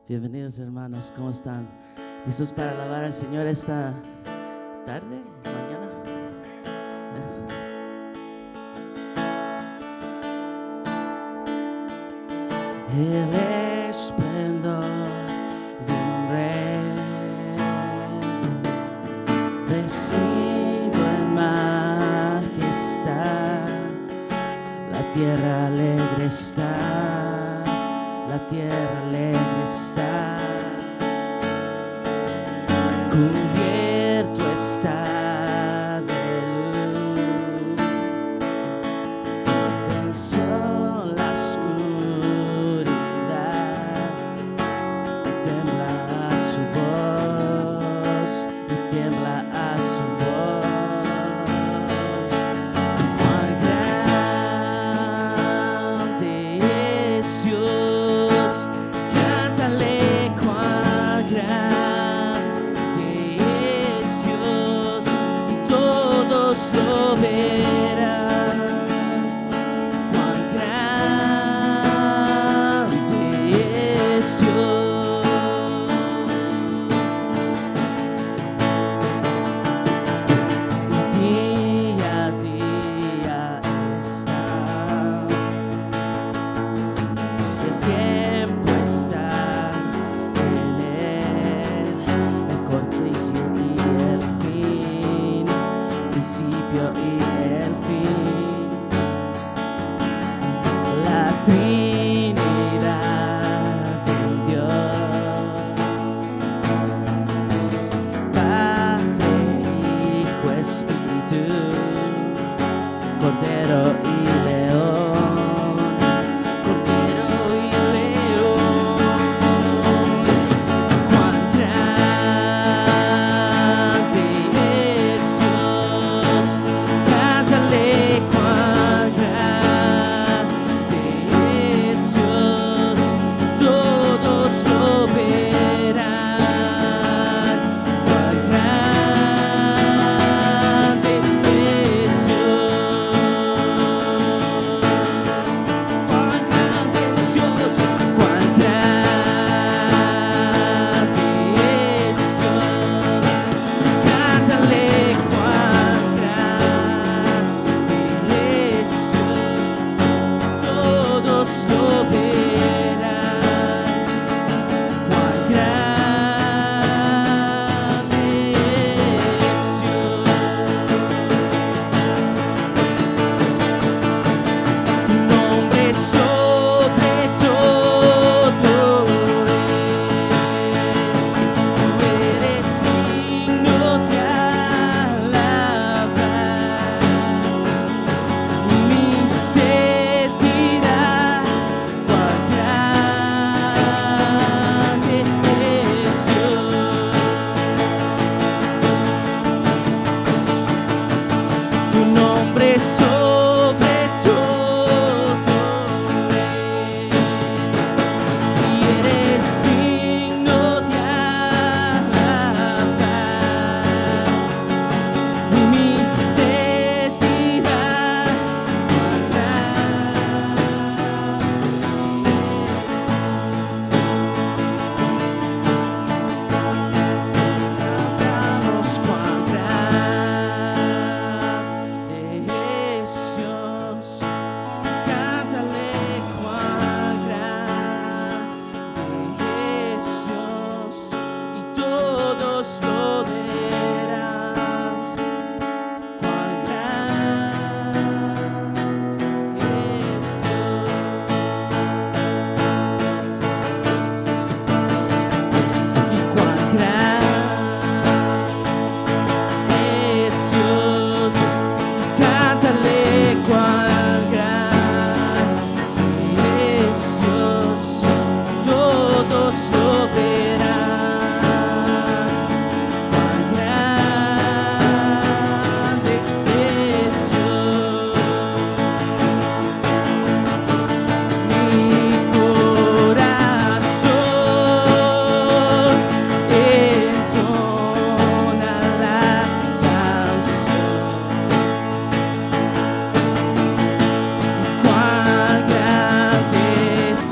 Bienvenidos, hermanos, ¿cómo están? ¿Listos para alabar al Señor esta tarde, mañana? El esplendor de un rey, vestido en majestad, la tierra alegre está, la tierra alegre está, cubierto está de luz, venció la oscuridad, y tiembla a su voz, y tiembla a su voz. Cuán grande es Dios, cántale cuán grande es Dios, y todos lo verán. Cuán grande es Dios. Día a día Él está, el tiempo está en Él, el cortejo y el fin, principio y el fin, la Trinidad en Dios, Padre, Hijo, Espíritu, Cordero y León, Cordero y León. Cuán grande es Dios, cántale cuán grande es Dios, todos lo verán. Cuán grande es Dios, cuán grande es Dios, cuán grande es Dios, cántale cuán grande es Dios, todos lo verán. Cuán grande es Dios. Tu nombre sobre todo es, tú eres digno de alabar. Mi sed dirá cuán grande es Dios. Tu nombre sobre todo es, y eres digno de alabar. Mi sed dirá cuán cantamos cuán grande es Dios, cántale cuán grande es Dios, y todos lo verán. Cuán grande es Dios. Y cuán grande es Dios, cántale cuán grande es Dios, todos lo verán. Cuán grande es Dios. Mi corazón entona la canción. Cuán grande es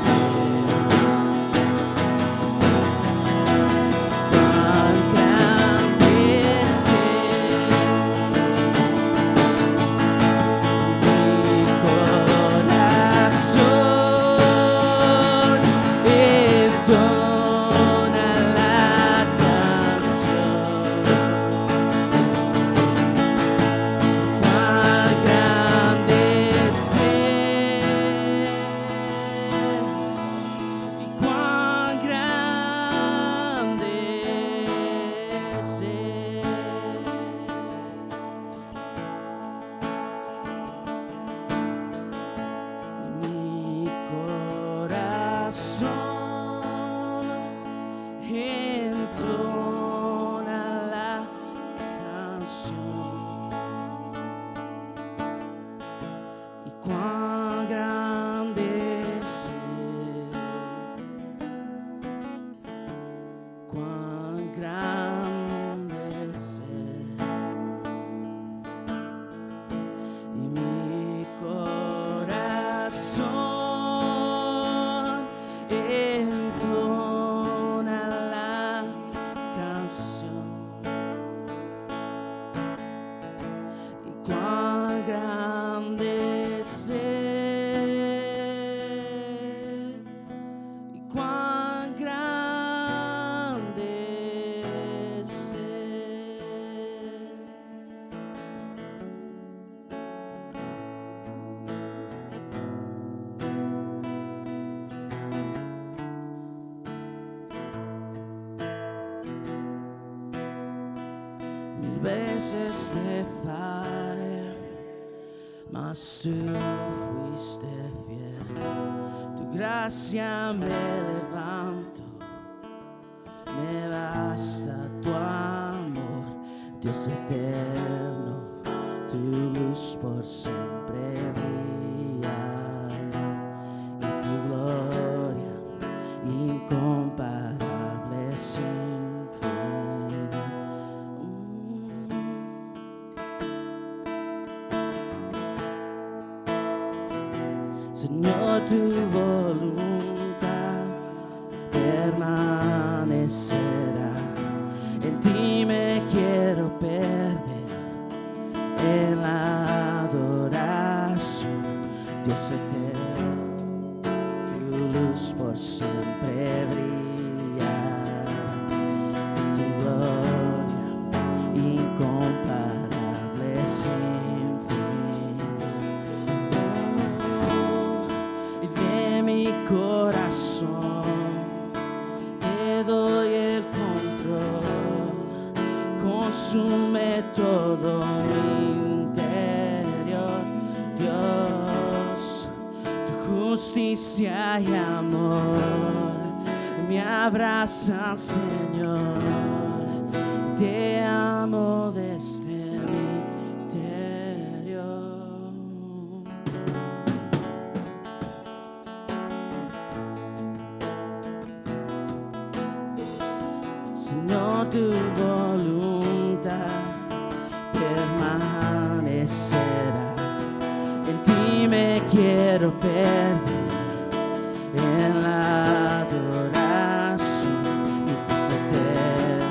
veces te fallé, mas tú fuiste fiel. Tu gracia me levanto, me basta tu amor, Dios eterno, tu luz por siempre brillará y tu gloria incomparable sin fin. Señor, tu voluntad permanecerá. En ti me quiero perder en la adoración, Dios eterno, tu luz por siempre brillará, tu gloria incomparable sin fin. Y de mi corazón te doy el control, consume todo mi interior, Dios, tu justicia y amor me abrazan, Señor, te amo desde mi interior. Señor, tu voluntad permanecerá. En ti me quiero perder en la adoración, mi Dios eterno,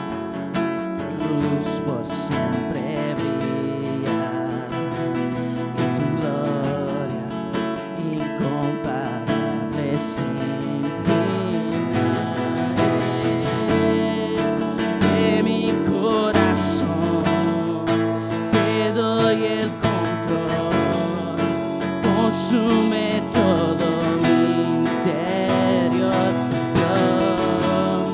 tu luz por siempre brillará y tu gloria incomparable sin fin. De mi corazón te doy el control, consume todo mi interior, Dios,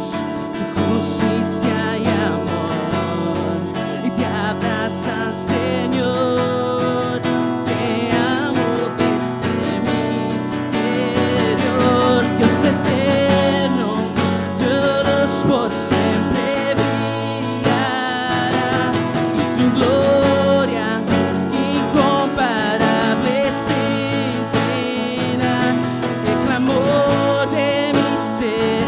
tu justicia y amor, y te abrazan, Señor, te amo desde mi interior, Dios eterno, tu luz por siempre brillará, y tu gloria incomparable sin final. El clamor de mi ser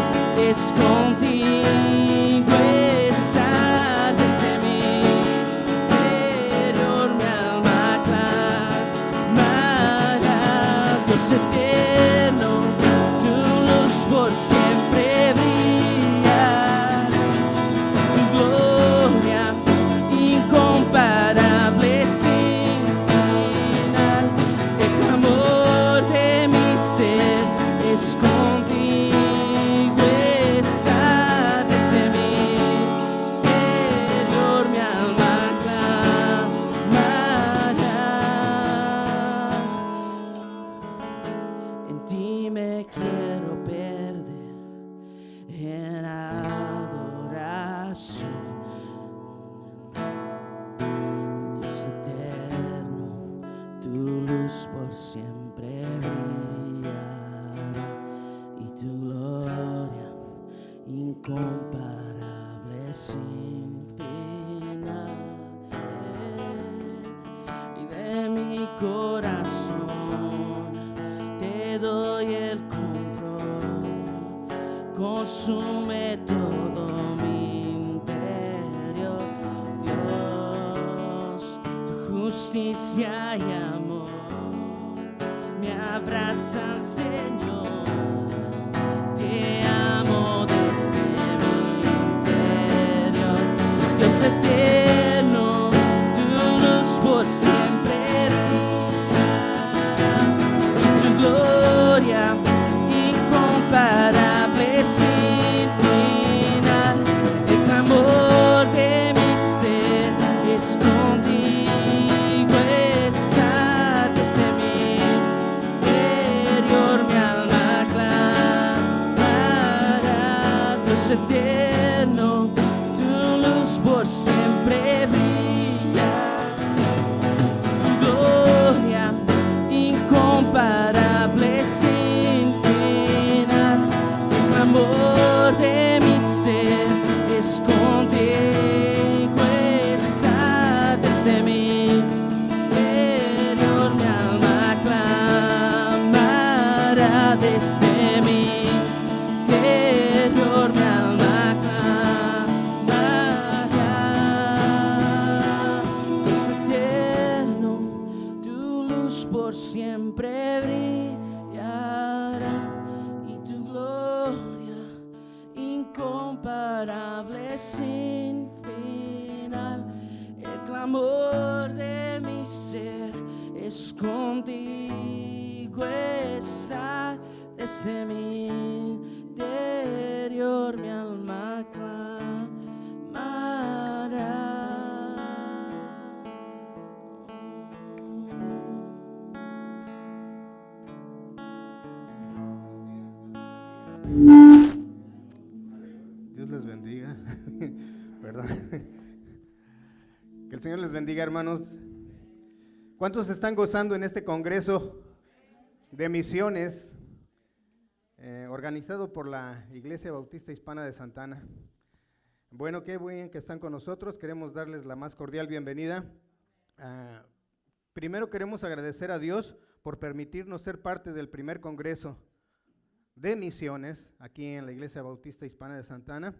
es contigo estar, desde mi interior mi alma clamará. Dios eterno, tu luz por siempre brilla, tu gloria incomparable sin final. El clamor de mi ser es contigo estar, desde mi interior mi alma clamará. En ti me quiero perder en adoración, Dios eterno, tu luz por siempre brillará y tu gloria incomparable sin final. Y de mi corazón te doy el control, consume todo mi interior, Dios, tu justicia y amor me abrazan, Señor, te amo desde mi interior, Dios eterno, tu luz por siempre brilla, tu gloria incomparable sin final. El clamor de mi ser es contigo estar, desde mi interior mi alma clamará. Dios eterno, tu luz por siempre brilla. clamor de mi ser es contigo estar desde mi interior, mi alma clamará desde mi interior, mi alma clamará. Dios eterno, tu luz por siempre brillará y tu gloria incomparable sin final. El clamor de mi ser es contigo estar desde mi interior, mi alma clamará. Dios les bendiga. Perdón. Que el Señor les bendiga, hermanos. ¿Cuántos están gozando en este congreso de misiones organizado por la Iglesia Bautista Hispana de Santana? Bueno, qué bien que están con nosotros. Queremos darles la más cordial bienvenida. Primero queremos agradecer a Dios por permitirnos ser parte del primer congreso de misiones aquí en la Iglesia Bautista Hispana de Santana.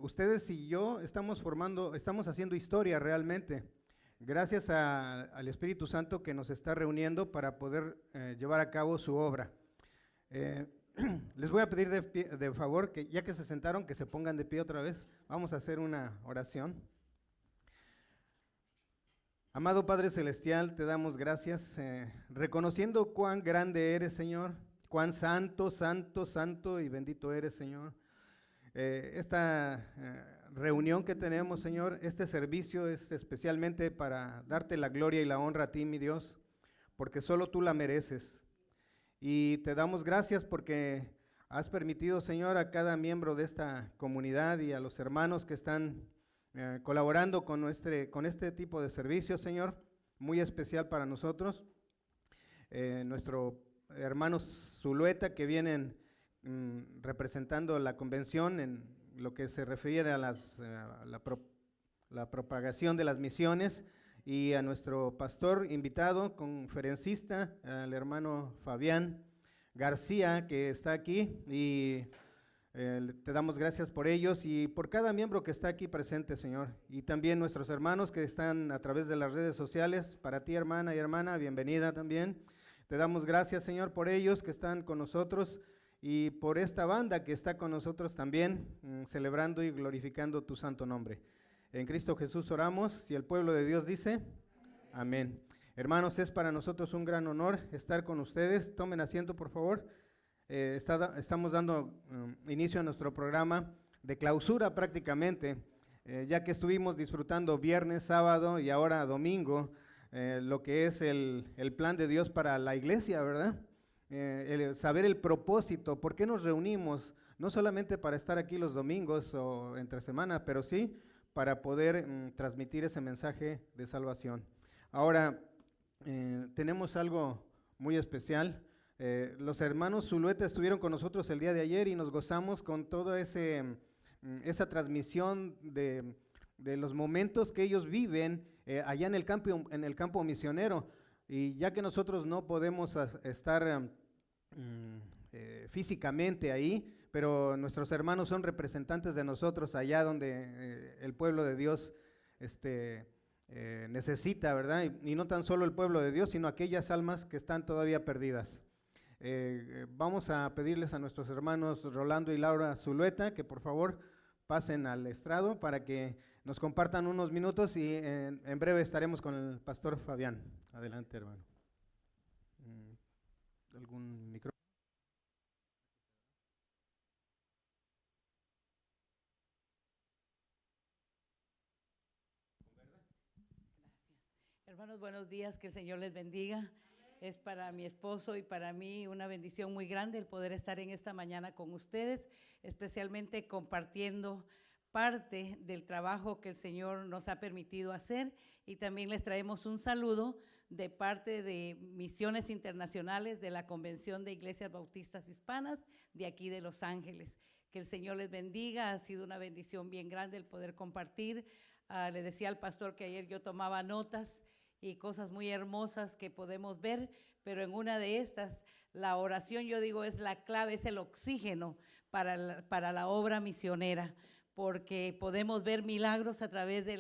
Ustedes y yo estamos haciendo historia realmente, gracias al Espíritu Santo que nos está reuniendo para poder llevar a cabo su obra. Les voy a pedir de favor que ya que se sentaron, que se pongan de pie otra vez. Vamos a hacer una oración. Amado Padre Celestial, te damos gracias, reconociendo cuán grande eres, Señor, cuán santo, santo, santo y bendito eres, Señor. Esta reunión que tenemos, Señor, este servicio es especialmente para darte la gloria y la honra a ti, mi Dios, porque solo tú la mereces. Y te damos gracias porque has permitido, Señor, a cada miembro de esta comunidad y a los hermanos que están colaborando con este tipo de servicio, Señor, muy especial para nosotros. Nuestro hermano Zulueta, que vienen representando la convención en lo que se refiere a la propagación de las misiones, y a nuestro pastor invitado, conferencista, al hermano Fabián García, que está aquí, y te damos gracias por ellos y por cada miembro que está aquí presente, Señor, y también nuestros hermanos que están a través de las redes sociales. Para ti, hermana y hermana, bienvenida también. Te damos gracias, Señor, por ellos que están con nosotros y por esta banda que está con nosotros también, celebrando y glorificando tu santo nombre. En Cristo Jesús oramos y el pueblo de Dios dice, amén. Hermanos, es para nosotros un gran honor estar con ustedes. Tomen asiento, por favor. Estamos dando inicio a nuestro programa de clausura prácticamente, ya que estuvimos disfrutando viernes, sábado y ahora domingo, lo que es el plan de Dios para la iglesia, ¿verdad? Saber el propósito, por qué nos reunimos, no solamente para estar aquí los domingos o entre semana, pero sí para poder transmitir ese mensaje de salvación. Ahora, tenemos algo muy especial. Los hermanos Zulueta estuvieron con nosotros el día de ayer y nos gozamos con toda esa transmisión de los momentos que ellos viven allá en el campo misionero. Y ya que nosotros no podemos estar físicamente ahí, pero nuestros hermanos son representantes de nosotros allá donde el pueblo de Dios necesita, ¿verdad? Y no tan solo el pueblo de Dios, sino aquellas almas que están todavía perdidas. Vamos a pedirles a nuestros hermanos Rolando y Laura Zulueta que por favor pasen al estrado para que nos compartan unos minutos y en breve estaremos con el pastor Fabián. Adelante, hermano. ¿Algún micrófono? Hermanos, buenos días, que el Señor les bendiga. Es para mi esposo y para mí una bendición muy grande el poder estar en esta mañana con ustedes, especialmente compartiendo parte del trabajo que el Señor nos ha permitido hacer, y también les traemos un saludo de parte de Misiones Internacionales de la Convención de Iglesias Bautistas Hispanas de aquí de Los Ángeles. Que el Señor les bendiga, ha sido una bendición bien grande el poder compartir. Le decía al pastor que ayer yo tomaba notas y cosas muy hermosas que podemos ver, pero en una de estas, la oración, yo digo, es la clave, es el oxígeno para la obra misionera, porque podemos ver milagros a través de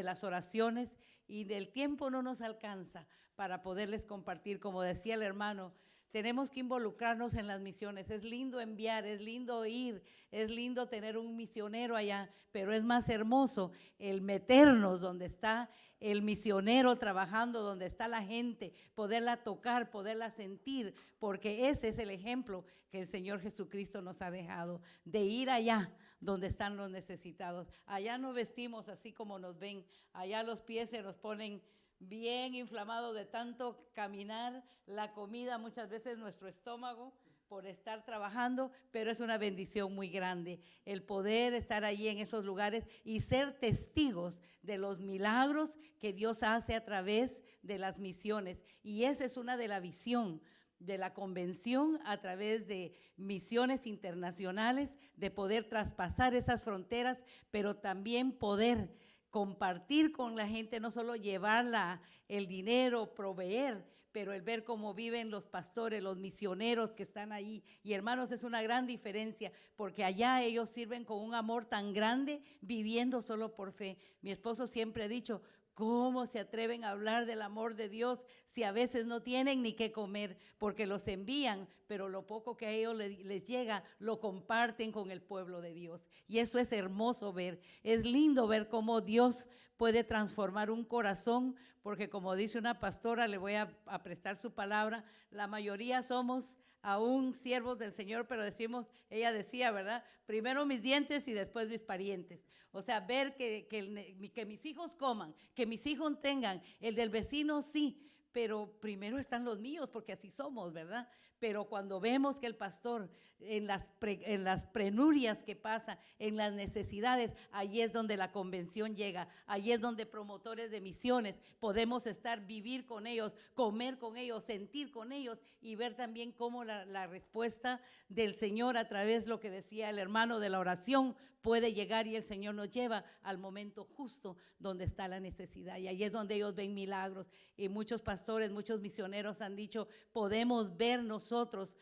las oraciones, y el tiempo no nos alcanza para poderles compartir. Como decía el hermano, tenemos que involucrarnos en las misiones. Es lindo enviar, es lindo ir, es lindo tener un misionero allá, pero es más hermoso el meternos donde está el misionero trabajando, donde está la gente, poderla tocar, poderla sentir, porque ese es el ejemplo que el Señor Jesucristo nos ha dejado, de ir allá donde están los necesitados. Allá no vestimos así como nos ven, allá los pies se nos ponen bien inflamados de tanto caminar, la comida, muchas veces nuestro estómago por estar trabajando, pero es una bendición muy grande el poder estar allí en esos lugares y ser testigos de los milagros que Dios hace a través de las misiones. Y esa es una de la visión de la convención, a través de misiones internacionales, de poder traspasar esas fronteras, pero también poder compartir con la gente, no solo llevar el dinero, proveer, pero el ver cómo viven los pastores, los misioneros que están ahí. Y hermanos, es una gran diferencia, porque allá ellos sirven con un amor tan grande, viviendo solo por fe. Mi esposo siempre ha dicho, ¿cómo se atreven a hablar del amor de Dios si a veces no tienen ni qué comer? Porque los envían, pero lo poco que a ellos les llega, lo comparten con el pueblo de Dios. Y eso es hermoso ver. Es lindo ver cómo Dios puede transformar un corazón, porque como dice una pastora, le voy a prestar su palabra, la mayoría somos aún siervos del Señor, pero decimos, ella decía, ¿verdad? Primero mis dientes y después mis parientes. O sea, ver que mis hijos coman, que mis hijos tengan, el del vecino sí, pero primero están los míos, porque así somos, ¿verdad? Pero cuando vemos que el pastor en las penurias que pasa, en las necesidades, allí es donde la convención llega, allí es donde promotores de misiones podemos estar, vivir con ellos, comer con ellos, sentir con ellos y ver también cómo la respuesta del Señor a través de lo que decía el hermano de la oración puede llegar, y el Señor nos lleva al momento justo donde está la necesidad, y ahí es donde ellos ven milagros. Y muchos pastores, muchos misioneros han dicho, podemos ver nosotros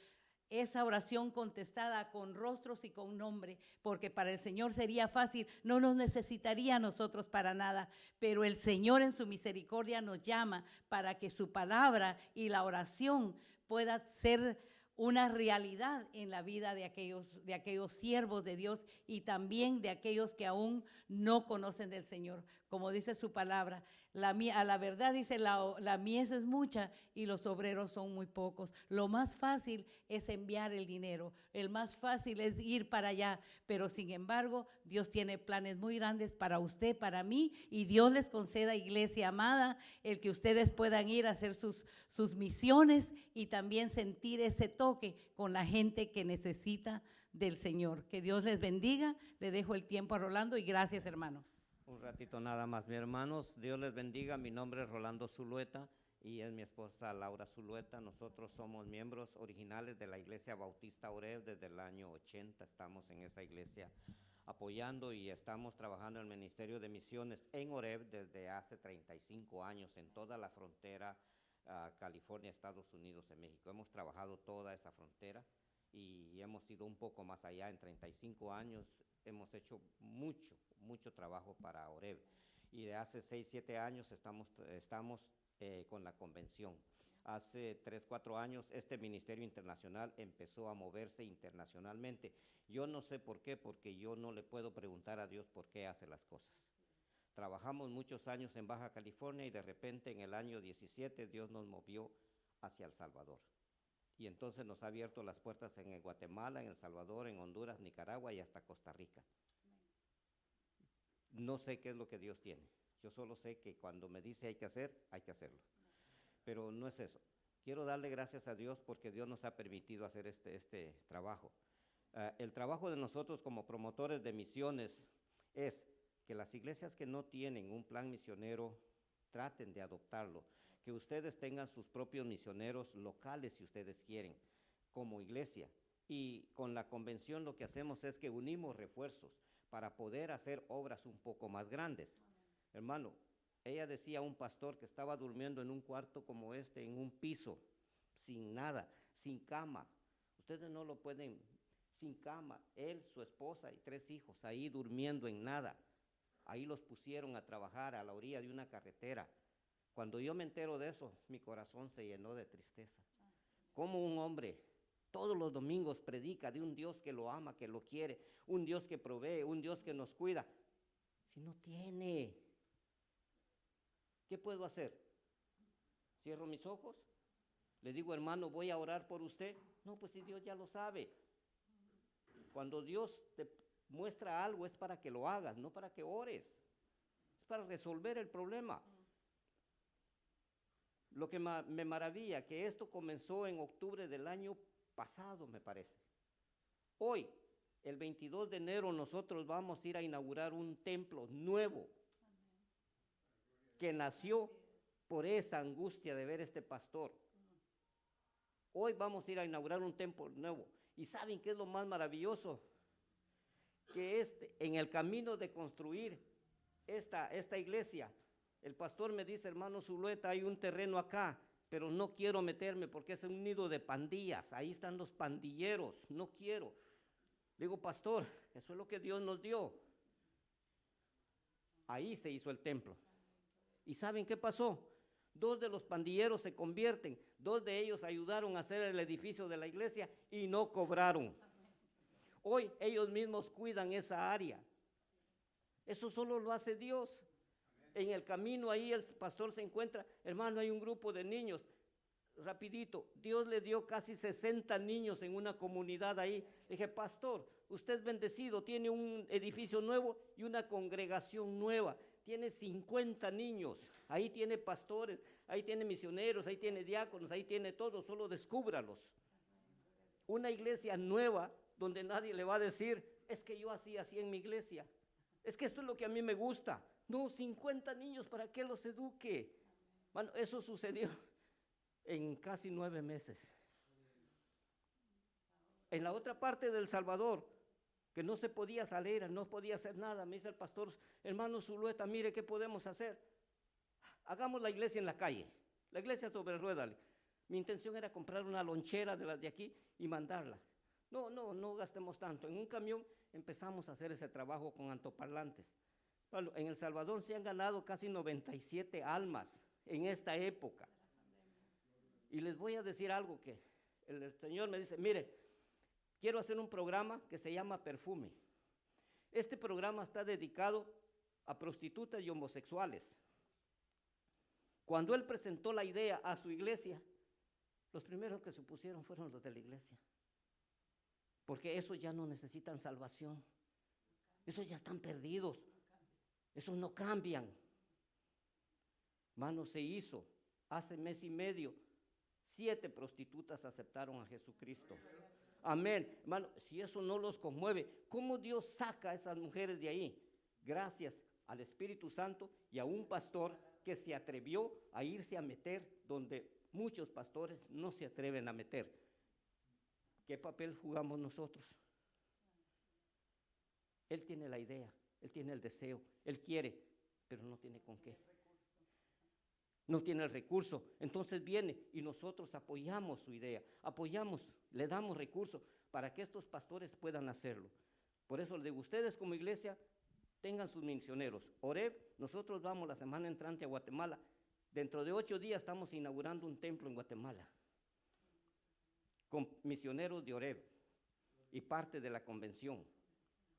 esa oración contestada con rostros y con nombre, porque para el Señor sería fácil, no nos necesitaría a nosotros para nada, pero el Señor en su misericordia nos llama para que su palabra y la oración pueda ser una realidad en la vida de aquellos siervos de Dios, y también de aquellos que aún no conocen del Señor. Como dice su palabra, a la verdad dice, la mies es mucha y los obreros son muy pocos. Lo más fácil es enviar el dinero, el más fácil es ir para allá, pero sin embargo Dios tiene planes muy grandes para usted, para mí, y Dios les conceda, iglesia amada, el que ustedes puedan ir a hacer sus misiones y también sentir ese toque con la gente que necesita del Señor. Que Dios les bendiga. Le dejo el tiempo a Rolando y gracias, hermano. Un ratito nada más, mis hermanos, Dios les bendiga. Mi nombre es Rolando Zulueta y es mi esposa Laura Zulueta. Nosotros somos miembros originales de la Iglesia Bautista Oreb desde el año 80. Estamos en esa iglesia apoyando y estamos trabajando en el Ministerio de Misiones en Oreb desde hace 35 años en toda la frontera California, Estados Unidos y México. Hemos trabajado toda esa frontera y hemos ido un poco más allá. En 35 años hemos hecho mucho trabajo para Oreb, y de hace 6, 7 años estamos con la convención. Hace 3, 4 años este ministerio internacional empezó a moverse internacionalmente. Yo no sé por qué, porque yo no le puedo preguntar a Dios por qué hace las cosas. Trabajamos muchos años en Baja California y de repente en el año 17 Dios nos movió hacia El Salvador. Y entonces nos ha abierto las puertas en Guatemala, en El Salvador, en Honduras, Nicaragua y hasta Costa Rica. No sé qué es lo que Dios tiene. Yo solo sé que cuando me dice hay que hacerlo. Pero no es eso. Quiero darle gracias a Dios porque Dios nos ha permitido hacer este trabajo. El trabajo de nosotros como promotores de misiones es que las iglesias que no tienen un plan misionero traten de adoptarlo, que ustedes tengan sus propios misioneros locales si ustedes quieren, como iglesia. Y con la convención lo que hacemos es que unimos refuerzos para poder hacer obras un poco más grandes. Hermano, ella decía a un pastor que estaba durmiendo en un cuarto como este, en un piso, sin nada, sin cama. Ustedes no lo pueden, sin cama, él, su esposa y 3 hijos ahí durmiendo en nada. Ahí los pusieron a trabajar a la orilla de una carretera. Cuando yo me entero de eso, mi corazón se llenó de tristeza. Como un hombre todos los domingos predica de un Dios que lo ama, que lo quiere, un Dios que provee, un Dios que nos cuida, si no tiene? ¿Qué puedo hacer? ¿Cierro mis ojos? ¿Le digo, hermano, voy a orar por usted? No, pues si Dios ya lo sabe. Cuando Dios te muestra algo es para que lo hagas, no para que ores. Es para resolver el problema. Lo que me maravilla, que esto comenzó en octubre del año pasado, me parece. Hoy, el 22 de enero, nosotros vamos a ir a inaugurar un templo nuevo que nació por esa angustia de ver este pastor. Hoy vamos a ir a inaugurar un templo nuevo. ¿Y saben qué es lo más maravilloso? Que en el camino de construir esta iglesia, el pastor me dice, hermano Zulueta, hay un terreno acá, pero no quiero meterme porque es un nido de pandillas, ahí están los pandilleros, no quiero. Le digo, pastor, eso es lo que Dios nos dio. Ahí se hizo el templo. ¿Y saben qué pasó? 2 de los pandilleros se convierten, 2 de ellos ayudaron a hacer el edificio de la iglesia y no cobraron. Hoy ellos mismos cuidan esa área. Eso solo lo hace Dios. En el camino ahí el pastor se encuentra, hermano, hay un grupo de niños. Rapidito, Dios le dio casi 60 niños en una comunidad ahí. Le dije, pastor, usted es bendecido, tiene un edificio nuevo y una congregación nueva. Tiene 50 niños, ahí tiene pastores, ahí tiene misioneros, ahí tiene diáconos, ahí tiene todo, solo descúbralos. Una iglesia nueva donde nadie le va a decir, es que yo hacía así en mi iglesia, es que esto es lo que a mí me gusta. No, 50 niños, ¿para qué los eduque? Bueno, eso sucedió en casi 9 meses. En la otra parte del Salvador, que no se podía salir, no podía hacer nada, me dice el pastor, hermano Zulueta, mire qué podemos hacer. Hagamos la iglesia en la calle, la iglesia sobre ruedas. Mi intención era comprar una lonchera de las de aquí y mandarla. No gastemos tanto. En un camión empezamos a hacer ese trabajo con altoparlantes. Bueno, en El Salvador se han ganado casi 97 almas en esta época. Y les voy a decir algo que el Señor me dice, mire, quiero hacer un programa que se llama Perfume. Este programa está dedicado a prostitutas y homosexuales. Cuando él presentó la idea a su iglesia, los primeros que se opusieron fueron los de la iglesia. Porque esos ya no necesitan salvación. Esos ya están perdidos. Esos no cambian. Mano, se hizo hace mes y medio. 7 prostitutas aceptaron a Jesucristo. Amén. Hermano, si eso no los conmueve, ¿cómo Dios saca a esas mujeres de ahí? Gracias al Espíritu Santo y a un pastor que se atrevió a irse a meter donde muchos pastores no se atreven a meter. ¿Qué papel jugamos nosotros? Él tiene la idea, él tiene el deseo, él quiere, pero no tiene con qué. No tiene el recurso, entonces viene y nosotros apoyamos su idea, apoyamos, le damos recursos para que estos pastores puedan hacerlo. Por eso les digo, ustedes como iglesia tengan sus misioneros. Oreb, nosotros vamos la semana entrante a Guatemala. Dentro de 8 días estamos inaugurando un templo en Guatemala con misioneros de Oreb y parte de la convención.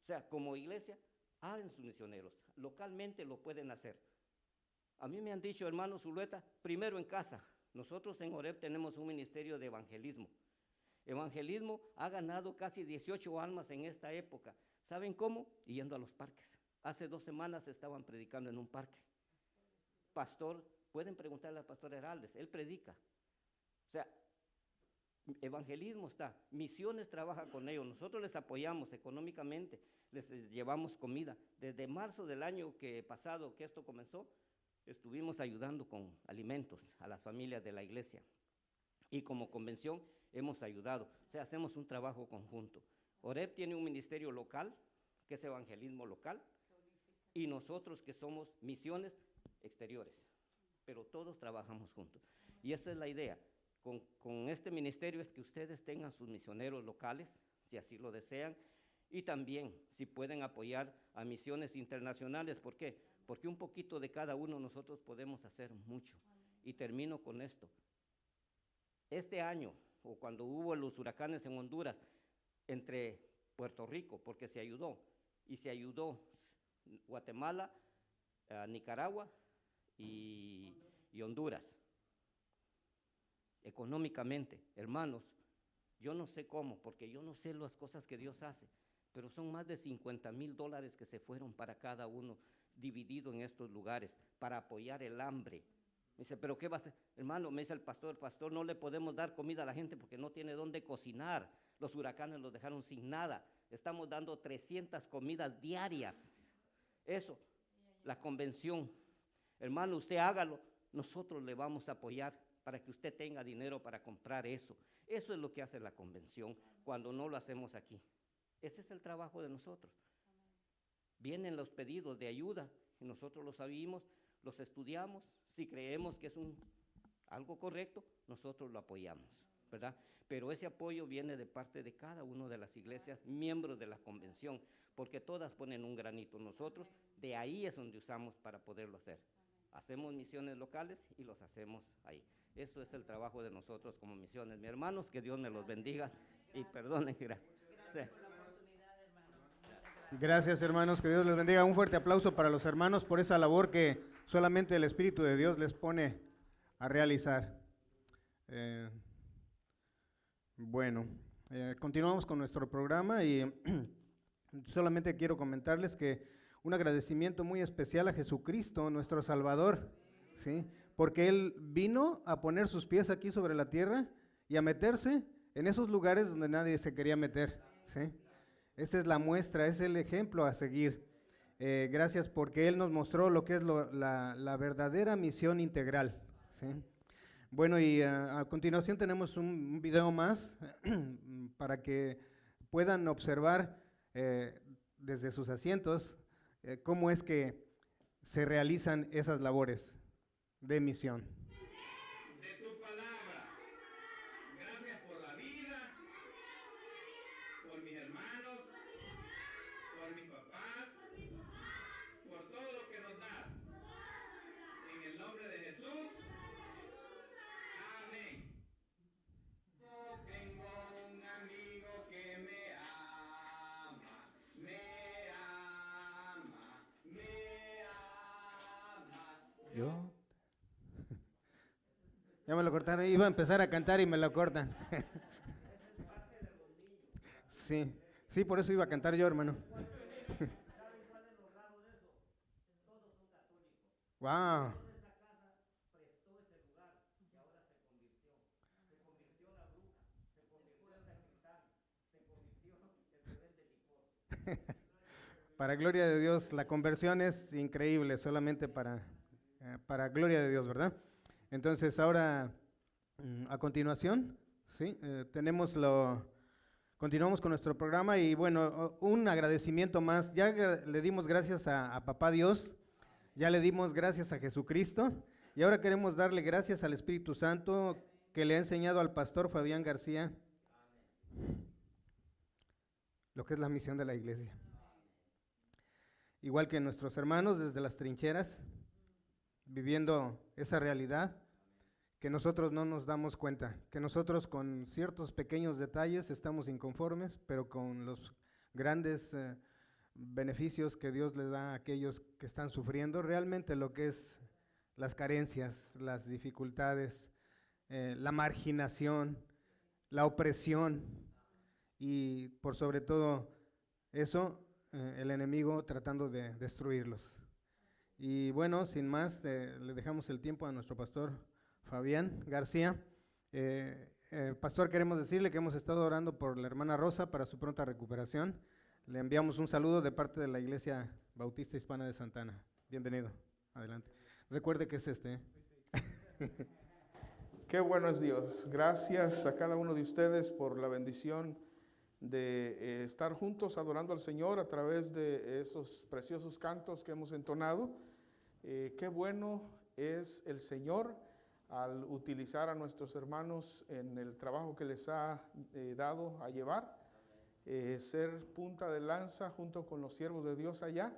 O sea, como iglesia, hagan sus misioneros. Localmente lo pueden hacer. A mí me han dicho, hermano Zulueta, primero en casa. Nosotros en Oreb tenemos un ministerio de evangelismo. Evangelismo ha ganado casi 18 almas en esta época. ¿Saben cómo? Yendo a los parques. Hace 2 semanas estaban predicando en un parque. Pastor, pueden preguntarle al pastor Heraldes, él predica. O sea, Evangelismo está, misiones trabaja con ellos, nosotros les apoyamos económicamente, les llevamos comida. Desde marzo del año pasado que esto comenzó, estuvimos ayudando con alimentos a las familias de la iglesia. Y como convención hemos ayudado, o sea, hacemos un trabajo conjunto. Oreb tiene un ministerio local, que es evangelismo local, y nosotros que somos misiones exteriores, pero todos trabajamos juntos. Y esa es la idea. Con este ministerio es que ustedes tengan sus misioneros locales, si así lo desean, y también si pueden apoyar a misiones internacionales. ¿Por qué? Porque un poquito de cada uno nosotros podemos hacer mucho. Y termino con esto. Este año, o cuando hubo los huracanes en Honduras, entre Puerto Rico, porque se ayudó, y se ayudó Guatemala, Nicaragua y Honduras. Económicamente, hermanos, yo no sé cómo, porque yo no sé las cosas que Dios hace, pero son más de $50,000 que se fueron para cada uno, dividido en estos lugares, para apoyar el hambre. Me dice, ¿pero qué va a hacer? Hermano, me dice el pastor, no le podemos dar comida a la gente porque no tiene dónde cocinar. Los huracanes los dejaron sin nada. Estamos dando 300 comidas diarias. Eso, la convención. Hermano, usted hágalo, nosotros le vamos a apoyar para que usted tenga dinero para comprar eso. Eso es lo que hace la convención cuando no lo hacemos aquí. Ese es el trabajo de nosotros. Vienen los pedidos de ayuda y nosotros los sabemos, los estudiamos. Si creemos que es algo correcto, nosotros lo apoyamos, ¿verdad? Pero ese apoyo viene de parte de cada una de las iglesias, miembros de la convención, porque todas ponen un granito. Nosotros, de ahí es donde usamos para poderlo hacer. Hacemos misiones locales y los hacemos ahí. Eso es el trabajo de nosotros como misiones. Mis hermanos, que Dios me los bendiga y perdonen, gracias. Gracias por la oportunidad, hermano. Muchas gracias. Gracias, hermanos, que Dios les bendiga. Un fuerte aplauso para los hermanos por esa labor que solamente el Espíritu de Dios les pone a realizar. Continuamos con nuestro programa y solamente quiero comentarles que un agradecimiento muy especial a Jesucristo, nuestro Salvador, ¿sí? Porque Él vino a poner sus pies aquí sobre la tierra y a meterse en esos lugares donde nadie se quería meter, ¿sí? Esa es la muestra, es el ejemplo a seguir. Gracias porque Él nos mostró lo que es la verdadera misión integral, ¿sí? Bueno, y a continuación tenemos un video más para que puedan observar desde sus asientos cómo es que se realizan esas labores de misión. De tu palabra. Gracias por la vida, por mis hermanos, por mis papás, por todo lo que nos das. En el nombre de Jesús. Amén. Yo tengo un amigo que me ama, me ama, me ama. Yo. Ya me lo cortaron, iba a empezar a cantar y me lo cortan. Sí, sí, por eso iba a cantar yo, hermano. Wow. Para gloria de Dios, la conversión es increíble, solamente para gloria de Dios, ¿verdad? Entonces ahora, a continuación, ¿sí? Continuamos con nuestro programa y bueno, un agradecimiento más. Ya le dimos gracias a Papá Dios, ya le dimos gracias a Jesucristo y ahora queremos darle gracias al Espíritu Santo que le ha enseñado al pastor Fabián García lo que es la misión de la iglesia. Igual que nuestros hermanos desde las trincheras, viviendo esa realidad que nosotros no nos damos cuenta, que nosotros con ciertos pequeños detalles estamos inconformes, pero con los grandes beneficios que Dios le da a aquellos que están sufriendo, realmente lo que es las carencias, las dificultades, la marginación, la opresión y por sobre todo eso, el enemigo tratando de destruirlos. Y bueno, sin más, le dejamos el tiempo a nuestro pastor Fabián García. Pastor, queremos decirle que hemos estado orando por la hermana Rosa para su pronta recuperación. Le enviamos un saludo de parte de la Iglesia Bautista Hispana de Santana. Bienvenido, adelante. Recuerde que es este. Qué bueno es Dios. Gracias a cada uno de ustedes por la bendición de estar juntos adorando al Señor a través de esos preciosos cantos que hemos entonado. Qué bueno es el Señor al utilizar a nuestros hermanos en el trabajo que les ha dado a llevar, ser punta de lanza junto con los siervos de Dios allá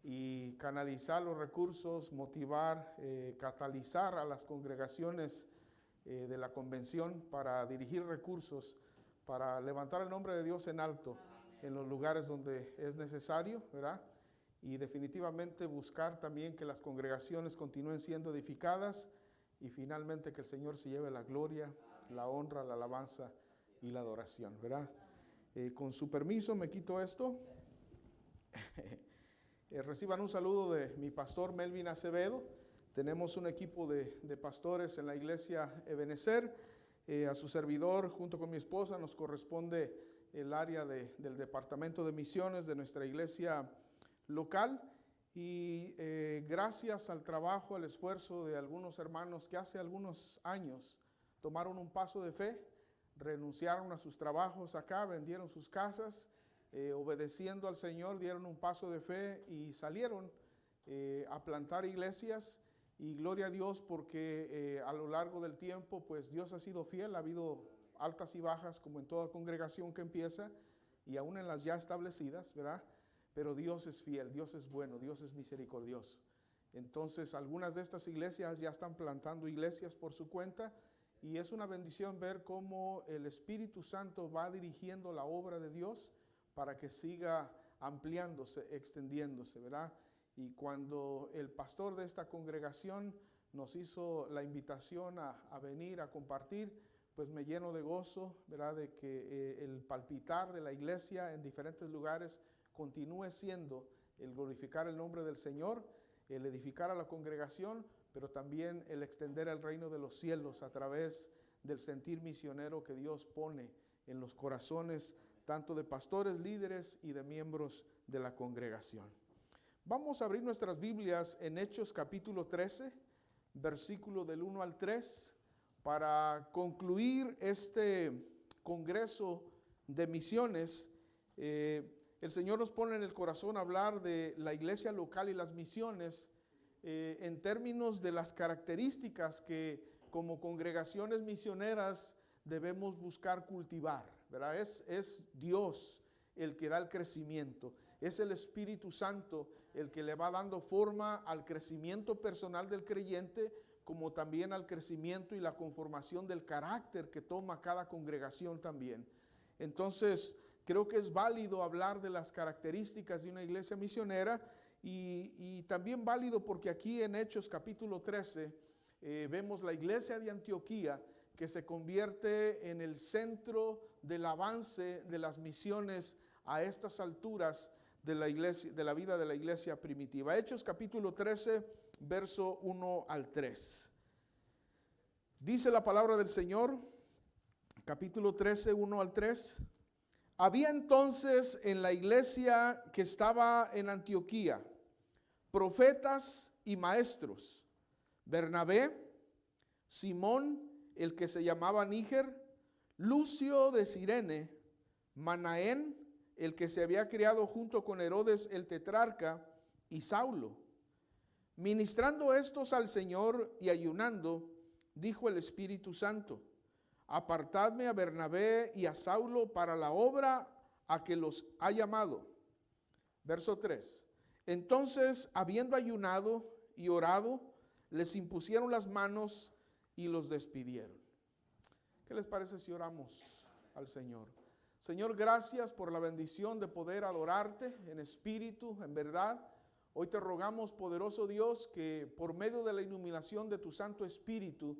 y canalizar los recursos, motivar, catalizar a las congregaciones de la convención para dirigir recursos, para levantar el nombre de Dios en alto en los lugares donde es necesario, ¿verdad? Y definitivamente buscar también que las congregaciones continúen siendo edificadas y finalmente que el Señor se lleve la gloria, la honra, la alabanza y la adoración, ¿verdad? Con su permiso me quito esto. Reciban un saludo de mi pastor Melvin Acevedo. Tenemos un equipo de pastores en la iglesia Ebenezer. A su servidor, junto con mi esposa, nos corresponde el área del departamento de misiones de nuestra iglesia local. Y gracias al trabajo, al esfuerzo de algunos hermanos que hace algunos años tomaron un paso de fe, renunciaron a sus trabajos acá, vendieron sus casas, obedeciendo al Señor, dieron un paso de fe y salieron a plantar iglesias. Y gloria a Dios porque a lo largo del tiempo, pues Dios ha sido fiel, ha habido altas y bajas como en toda congregación que empieza y aún en las ya establecidas, ¿verdad? Pero Dios es fiel, Dios es bueno, Dios es misericordioso. Entonces, algunas de estas iglesias ya están plantando iglesias por su cuenta y es una bendición ver cómo el Espíritu Santo va dirigiendo la obra de Dios para que siga ampliándose, extendiéndose, ¿verdad? Y cuando el pastor de esta congregación nos hizo la invitación a venir a compartir, pues me lleno de gozo, ¿verdad? De que el palpitar de la iglesia en diferentes lugares continúe siendo el glorificar el nombre del Señor, el edificar a la congregación, pero también el extender el reino de los cielos a través del sentir misionero que Dios pone en los corazones tanto de pastores, líderes y de miembros de la congregación. Vamos a abrir nuestras Biblias en Hechos capítulo 13, versículo del 1 al 3, para concluir este congreso de misiones. El Señor nos pone en el corazón hablar de la iglesia local y las misiones en términos de las características que como congregaciones misioneras debemos buscar cultivar, ¿verdad? Es Dios el que da el crecimiento, es el Espíritu Santo el que le va dando forma al crecimiento personal del creyente, como también al crecimiento y la conformación del carácter que toma cada congregación también. Entonces, creo que es válido hablar de las características de una iglesia misionera y también válido porque aquí en Hechos capítulo 13 vemos la iglesia de Antioquía que se convierte en el centro del avance de las misiones a estas alturas de la iglesia, de la vida de la iglesia primitiva. Hechos capítulo 13, verso 1 al 3. Dice la palabra del Señor, capítulo 13, 1 al 3. Había entonces en la iglesia que estaba en Antioquía profetas y maestros: Bernabé, Simón, el que se llamaba Níger, Lucio de Cirene, Manaén, el que se había criado junto con Herodes el tetrarca, y Saulo. Ministrando estos al Señor y ayunando, dijo el Espíritu Santo: apartadme a Bernabé y a Saulo para la obra a que los ha llamado. Verso 3. Entonces, habiendo ayunado y orado, les impusieron las manos y los despidieron. ¿Qué les parece si oramos al Señor? Señor, gracias por la bendición de poder adorarte en espíritu, en verdad. Hoy te rogamos, poderoso Dios, que por medio de la iluminación de tu Santo Espíritu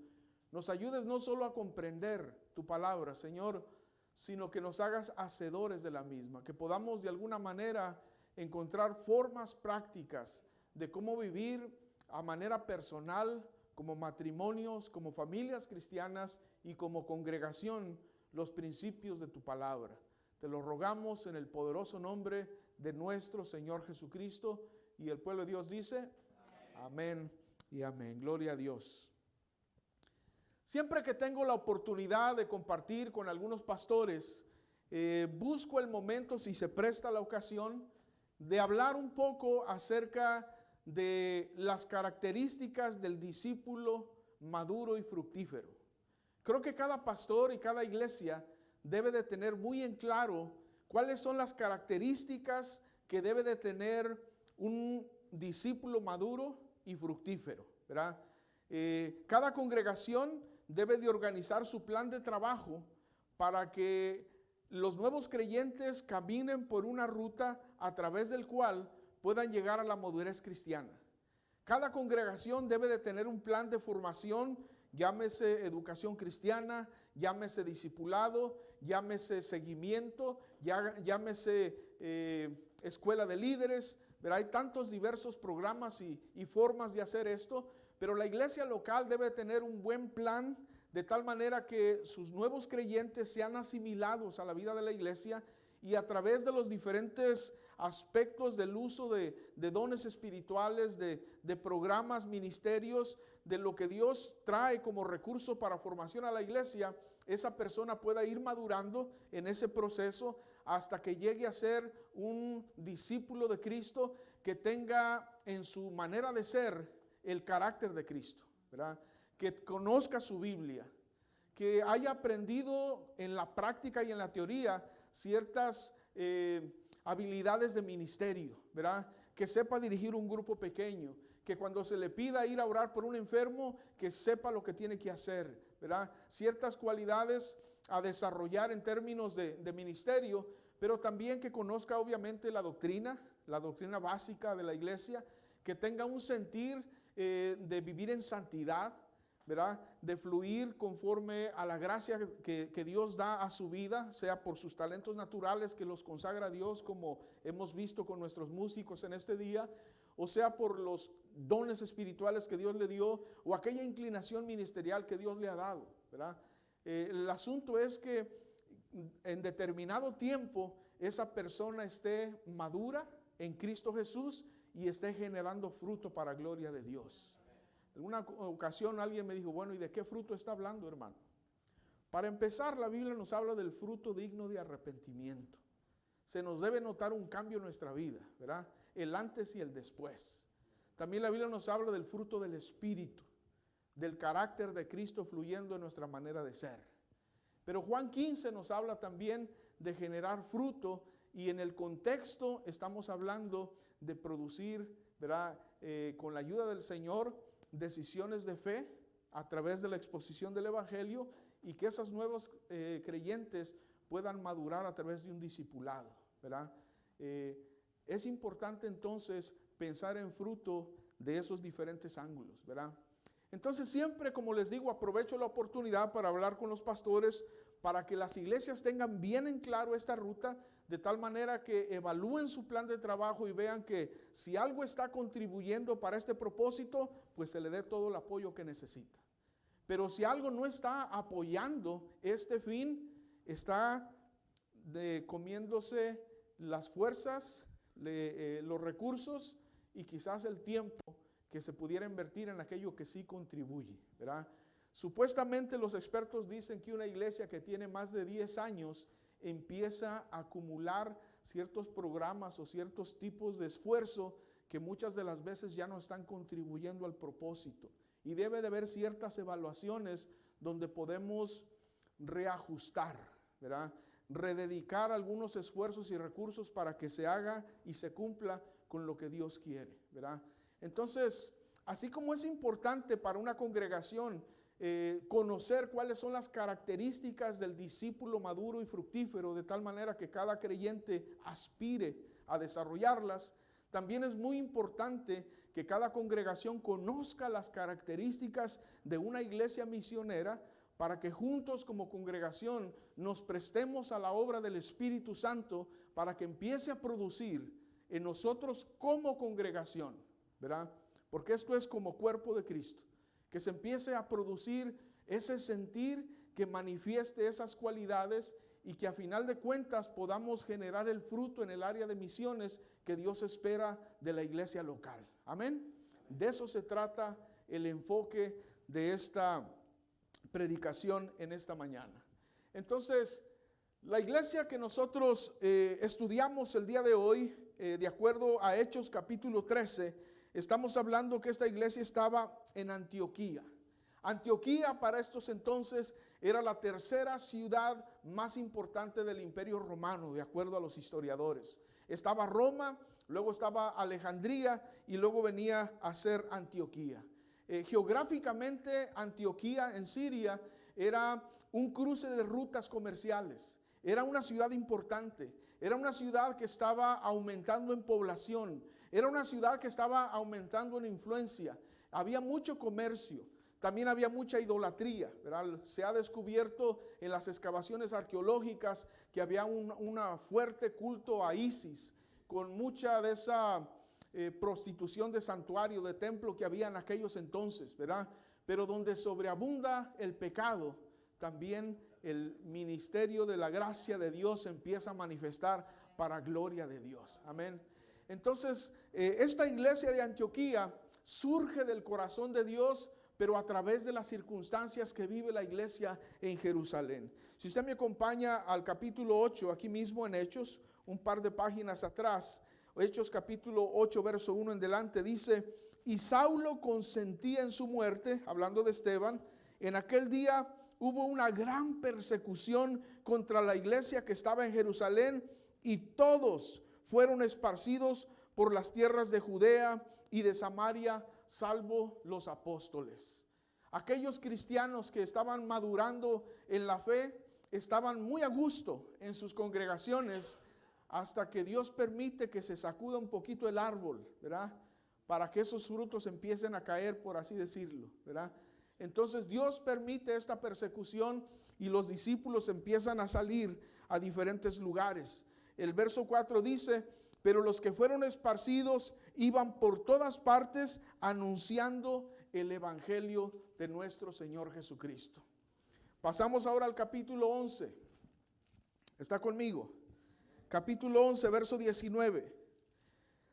nos ayudes no solo a comprender tu palabra, Señor, sino que nos hagas hacedores de la misma, que podamos de alguna manera encontrar formas prácticas de cómo vivir a manera personal, como matrimonios, como familias cristianas y como congregación los principios de tu palabra. Te lo rogamos en el poderoso nombre de nuestro Señor Jesucristo, y el pueblo de Dios dice, amén y amén. Gloria a Dios. Siempre que tengo la oportunidad de compartir con algunos pastores, busco el momento, si se presta la ocasión, de hablar un poco acerca de las características del discípulo maduro y fructífero. Creo que cada pastor y cada iglesia debe de tener muy en claro cuáles son las características que debe de tener un discípulo maduro y fructífero, ¿verdad? Cada congregación debe de organizar su plan de trabajo para que los nuevos creyentes caminen por una ruta a través del cual puedan llegar a la madurez cristiana. Cada congregación debe de tener un plan de formación, llámese educación cristiana, llámese discipulado, llámese seguimiento, llámese escuela de líderes. Pero hay tantos diversos programas y formas de hacer esto, pero la iglesia local debe tener un buen plan de tal manera que sus nuevos creyentes sean asimilados a la vida de la iglesia, y a través de los diferentes aspectos del uso de dones espirituales, de programas, ministerios, de lo que Dios trae como recurso para formación a la iglesia, esa persona pueda ir madurando en ese proceso hasta que llegue a ser un discípulo de Cristo que tenga en su manera de ser el carácter de Cristo, ¿verdad? Que conozca su Biblia, que haya aprendido en la práctica y en la teoría ciertas habilidades de ministerio, ¿verdad? Que sepa dirigir un grupo pequeño, que cuando se le pida ir a orar por un enfermo, que sepa lo que tiene que hacer, ¿verdad? Ciertas cualidades a desarrollar en términos de ministerio, pero también que conozca obviamente la doctrina básica de la iglesia, que tenga un sentir de vivir en santidad, ¿verdad? De fluir conforme a la gracia que Dios da a su vida, sea por sus talentos naturales que los consagra a Dios, como hemos visto con nuestros músicos en este día, o sea por los dones espirituales que Dios le dio, o aquella inclinación ministerial que Dios le ha dado, ¿verdad? El asunto es que en determinado tiempo esa persona esté madura en Cristo Jesús y esté generando fruto para gloria de Dios. En una ocasión alguien me dijo, bueno, ¿y de qué fruto está hablando, hermano? Para empezar, la Biblia nos habla del fruto digno de arrepentimiento. Se nos debe notar un cambio en nuestra vida, ¿verdad? El antes y el después. También la Biblia nos habla del fruto del Espíritu, del carácter de Cristo fluyendo en nuestra manera de ser. Pero Juan 15 nos habla también de generar fruto, y en el contexto estamos hablando de producir, ¿verdad? Con la ayuda del Señor, decisiones de fe a través de la exposición del Evangelio, y que esos nuevos creyentes puedan madurar a través de un discipulado, ¿verdad? Es importante entonces pensar en fruto de esos diferentes ángulos, ¿verdad? Entonces siempre, como les digo, aprovecho la oportunidad para hablar con los pastores para que las iglesias tengan bien en claro esta ruta, de tal manera que evalúen su plan de trabajo y vean que si algo está contribuyendo para este propósito, pues se le dé todo el apoyo que necesita. Pero si algo no está apoyando este fin, está comiéndose las fuerzas, los recursos y quizás el tiempo que se pudiera invertir en aquello que sí contribuye, ¿verdad? Supuestamente los expertos dicen que una iglesia que tiene más de 10 años empieza a acumular ciertos programas o ciertos tipos de esfuerzo que muchas de las veces ya no están contribuyendo al propósito. Y debe de haber ciertas evaluaciones donde podemos reajustar, ¿verdad? Rededicar algunos esfuerzos y recursos para que se haga y se cumpla con lo que Dios quiere, ¿verdad? Entonces, así como es importante para una congregación conocer cuáles son las características del discípulo maduro y fructífero, de tal manera que cada creyente aspire a desarrollarlas, también es muy importante que cada congregación conozca las características de una iglesia misionera, para que juntos como congregación nos prestemos a la obra del Espíritu Santo para que empiece a producir en nosotros como congregación, ¿verdad? Porque esto es como cuerpo de Cristo, que se empiece a producir ese sentir que manifieste esas cualidades y que a final de cuentas podamos generar el fruto en el área de misiones que Dios espera de la iglesia local. Amén. De eso se trata el enfoque de esta predicación en esta mañana. Entonces, la iglesia que nosotros estudiamos el día de hoy, de acuerdo a Hechos capítulo 13, estamos hablando que esta iglesia estaba en Antioquía. Antioquía para estos entonces era la tercera ciudad más importante del Imperio Romano, de acuerdo a los historiadores. Estaba Roma, luego estaba Alejandría y luego venía a ser Antioquía. Geográficamente, Antioquía en Siria era un cruce de rutas comerciales. Era una ciudad importante, era una ciudad que estaba aumentando en población, era una ciudad que estaba aumentando en influencia. Había mucho comercio, también había mucha idolatría, ¿verdad? Se ha descubierto en las excavaciones arqueológicas que había una fuerte culto a Isis, con mucha de esa prostitución de santuario, de templo que había en aquellos entonces, ¿verdad? Pero donde sobreabunda el pecado, también el ministerio de la gracia de Dios empieza a manifestar para gloria de Dios. Amén. Entonces, esta iglesia de Antioquía surge del corazón de Dios, pero a través de las circunstancias que vive la iglesia en Jerusalén. Si usted me acompaña al capítulo 8, aquí mismo en Hechos, un par de páginas atrás, Hechos capítulo 8, verso 1 en delante, dice: y Saulo consentía en su muerte, hablando de Esteban. En aquel día hubo una gran persecución contra la iglesia que estaba en Jerusalén, y todos fueron esparcidos por las tierras de Judea y de Samaria, salvo los apóstoles. Aquellos cristianos que estaban madurando en la fe estaban muy a gusto en sus congregaciones, hasta que Dios permite que se sacuda un poquito el árbol, ¿verdad? Para que esos frutos empiecen a caer, por así decirlo, ¿verdad? Entonces Dios permite esta persecución y los discípulos empiezan a salir a diferentes lugares. El verso 4 dice: pero los que fueron esparcidos iban por todas partes anunciando el evangelio de nuestro Señor Jesucristo. Pasamos ahora al capítulo 11. ¿Está conmigo? Capítulo 11, verso 19.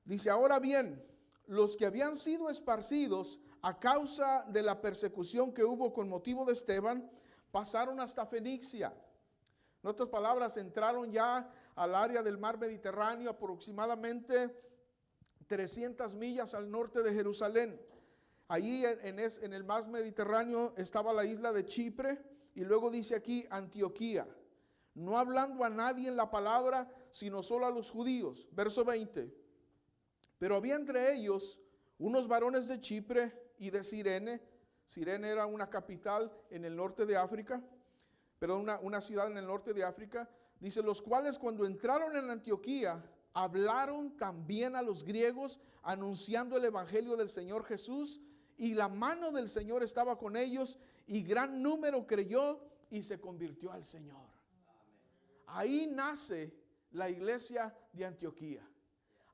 Dice: ahora bien, los que habían sido esparcidos a causa de la persecución que hubo con motivo de Esteban, pasaron hasta Fenicia. En otras palabras, entraron ya al área del mar Mediterráneo, aproximadamente 300 millas al norte de Jerusalén. Allí en el mar Mediterráneo estaba la isla de Chipre, y luego dice aquí Antioquía, no hablando a nadie en la palabra, sino solo a los judíos. Verso 20. Pero había entre ellos unos varones de Chipre y de Cirene. Cirene era una capital en el norte de África, pero una ciudad en el norte de África. Dice: los cuales cuando entraron en Antioquía, hablaron también a los griegos, anunciando el evangelio del Señor Jesús, y la mano del Señor estaba con ellos, y gran número creyó y se convirtió al Señor. Ahí nace la iglesia de Antioquía.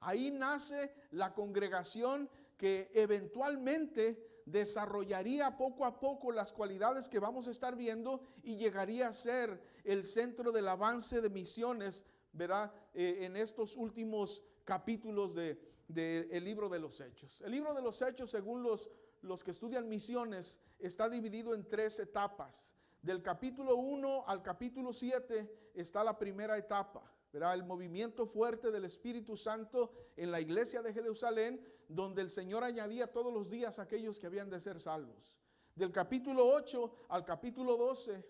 Ahí nace la congregación que eventualmente desarrollaría poco a poco las cualidades que vamos a estar viendo y llegaría a ser el centro del avance de misiones, ¿verdad? En estos últimos capítulos del libro de los Hechos. El libro de los Hechos, según los que estudian misiones, está dividido en 3 etapas. Del capítulo 1 al capítulo 7 está la primera etapa, ¿verdad? El movimiento fuerte del Espíritu Santo en la iglesia de Jerusalén, donde el Señor añadía todos los días a aquellos que habían de ser salvos. Del capítulo 8 al capítulo 12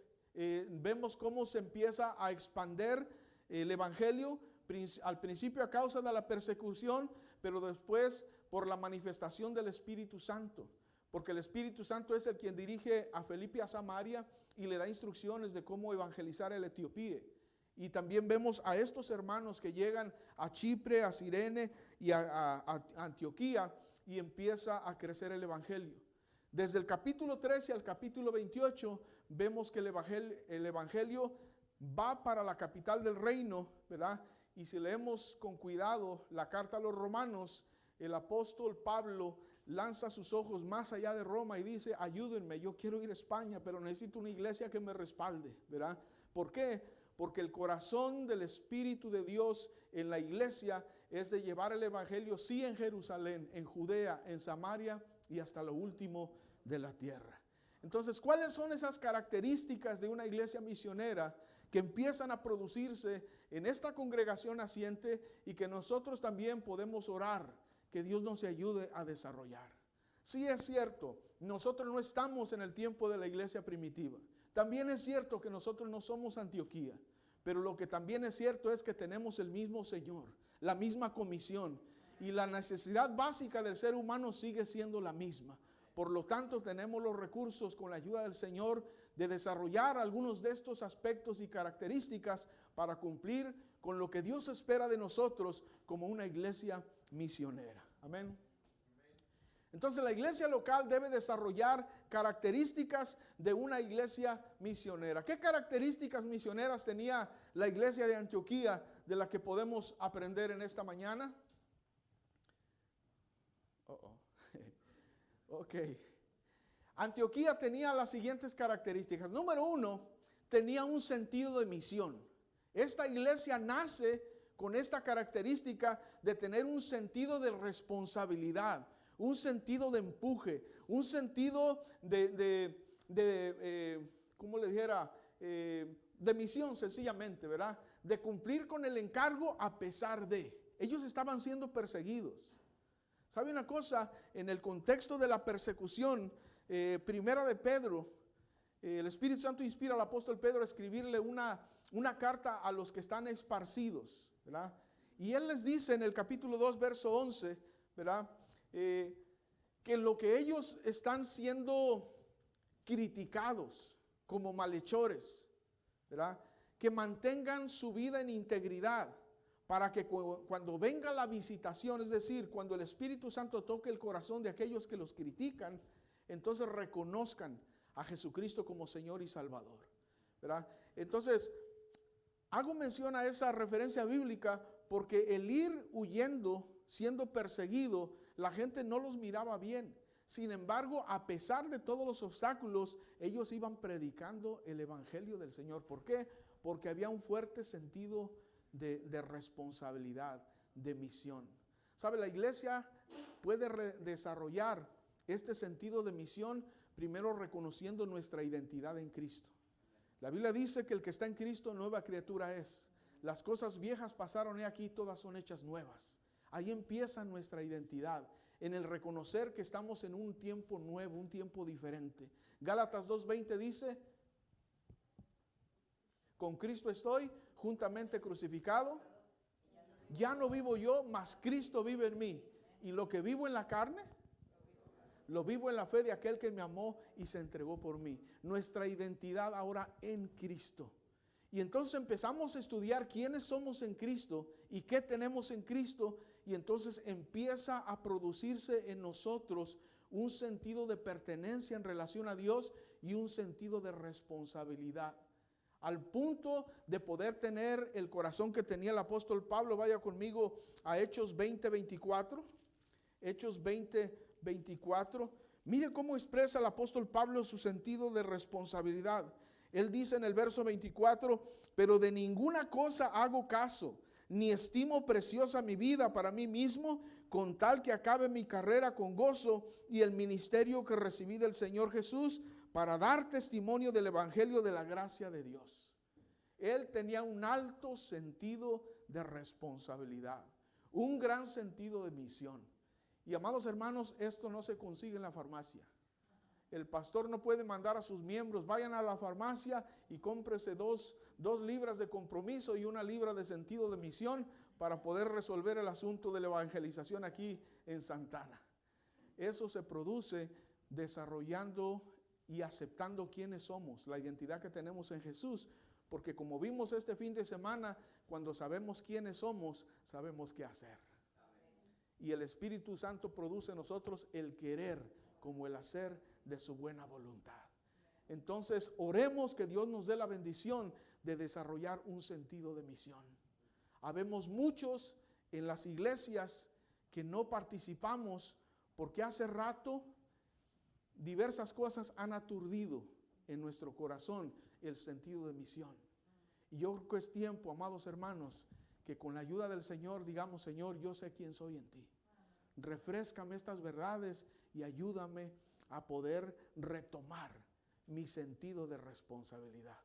vemos cómo se empieza a expander el evangelio, al principio a causa de la persecución, pero después por la manifestación del Espíritu Santo, porque el Espíritu Santo es el quien dirige a Felipe a Samaria y le da instrucciones de cómo evangelizar el Etiopía. Y también vemos a estos hermanos que llegan a Chipre, a Cirene y a Antioquía, y empieza a crecer el evangelio. Desde el capítulo 13 al capítulo 28 vemos que el evangelio va para la capital del reino, ¿verdad? Y si leemos con cuidado la carta a los romanos, el apóstol Pablo lanza sus ojos más allá de Roma y dice, ayúdenme, yo quiero ir a España, pero necesito una iglesia que me respalde, ¿verdad? ¿Por qué? Porque el corazón del Espíritu de Dios en la iglesia es de llevar el evangelio, sí, en Jerusalén, en Judea, en Samaria y hasta lo último de la tierra. Entonces, ¿cuáles son esas características de una iglesia misionera que empiezan a producirse en esta congregación naciente y que nosotros también podemos orar que Dios nos ayude a desarrollar? Sí, es cierto, nosotros no estamos en el tiempo de la iglesia primitiva. También es cierto que nosotros no somos Antioquía, pero lo que también es cierto es que tenemos el mismo Señor, la misma comisión, y la necesidad básica del ser humano sigue siendo la misma. Por lo tanto, tenemos los recursos con la ayuda del Señor de desarrollar algunos de estos aspectos y características para cumplir con lo que Dios espera de nosotros como una iglesia misionera. Amén. Entonces, la iglesia local debe desarrollar características de una iglesia misionera. ¿Qué características misioneras tenía la iglesia de Antioquía de la que podemos aprender en esta mañana? Ok. Antioquía tenía las siguientes características. Número 1, tenía un sentido de misión. Esta iglesia nace con esta característica de tener un sentido de responsabilidad, un sentido de empuje, un sentido ¿cómo le dijera? De misión sencillamente, ¿verdad? De cumplir con el encargo a pesar de. Ellos estaban siendo perseguidos. ¿Sabe una cosa? En el contexto de la persecución, primera de Pedro, el Espíritu Santo inspira al apóstol Pedro a escribirle una carta a los que están esparcidos, ¿verdad? Y él les dice en el capítulo 2, verso 11, ¿verdad? Que lo que ellos están siendo criticados como malhechores, ¿verdad? Que mantengan su vida en integridad para que cuando venga la visitación, es decir, cuando el Espíritu Santo toque el corazón de aquellos que los critican, entonces reconozcan a Jesucristo como Señor y Salvador, ¿verdad? Entonces, hago mención a esa referencia bíblica porque el ir huyendo, siendo perseguido, la gente no los miraba bien. Sin embargo, a pesar de todos los obstáculos, ellos iban predicando el evangelio del Señor. ¿Por qué? Porque había un fuerte sentido de responsabilidad, de misión. ¿Sabe? La iglesia puede desarrollar este sentido de misión primero reconociendo nuestra identidad en Cristo. La Biblia dice que el que está en Cristo nueva criatura es. Las cosas viejas pasaron, he aquí, todas son hechas nuevas. Ahí empieza nuestra identidad, en el reconocer que estamos en un tiempo nuevo, un tiempo diferente. Gálatas 2:20 dice, con Cristo estoy juntamente crucificado. Ya no vivo yo, mas Cristo vive en mí. Y lo que vivo en la carne, lo vivo en la fe de aquel que me amó y se entregó por mí. Nuestra identidad ahora en Cristo. Y entonces empezamos a estudiar quiénes somos en Cristo y qué tenemos en Cristo. Y entonces empieza a producirse en nosotros un sentido de pertenencia en relación a Dios y un sentido de responsabilidad. Al punto de poder tener el corazón que tenía el apóstol Pablo. Vaya conmigo a Hechos 20:24. Hechos 20:24. Mire cómo expresa el apóstol Pablo su sentido de responsabilidad. Él dice en el verso 24, pero de ninguna cosa hago caso, ni estimo preciosa mi vida para mí mismo, con tal que acabe mi carrera con gozo y el ministerio que recibí del Señor Jesús, para dar testimonio del evangelio de la gracia de Dios. Él tenía un alto sentido de responsabilidad, un gran sentido de misión. Y amados hermanos, esto no se consigue en la farmacia. El pastor no puede mandar a sus miembros, vayan a la farmacia y cómprese dos libras de compromiso y 1 libra de sentido de misión para poder resolver el asunto de la evangelización aquí en Santana. Eso se produce desarrollando y aceptando quiénes somos, la identidad que tenemos en Jesús, porque como vimos este fin de semana, cuando sabemos quiénes somos, sabemos qué hacer. Y el Espíritu Santo produce en nosotros el querer como el hacer de su buena voluntad. Entonces, oremos que Dios nos dé la bendición de desarrollar un sentido de misión. Habemos muchos en las iglesias que no participamos porque hace rato diversas cosas han aturdido en nuestro corazón el sentido de misión. Y yo creo que es tiempo, amados hermanos, que con la ayuda del Señor digamos: Señor, yo sé quién soy en ti. Refréscame estas verdades y ayúdame a poder retomar mi sentido de responsabilidad.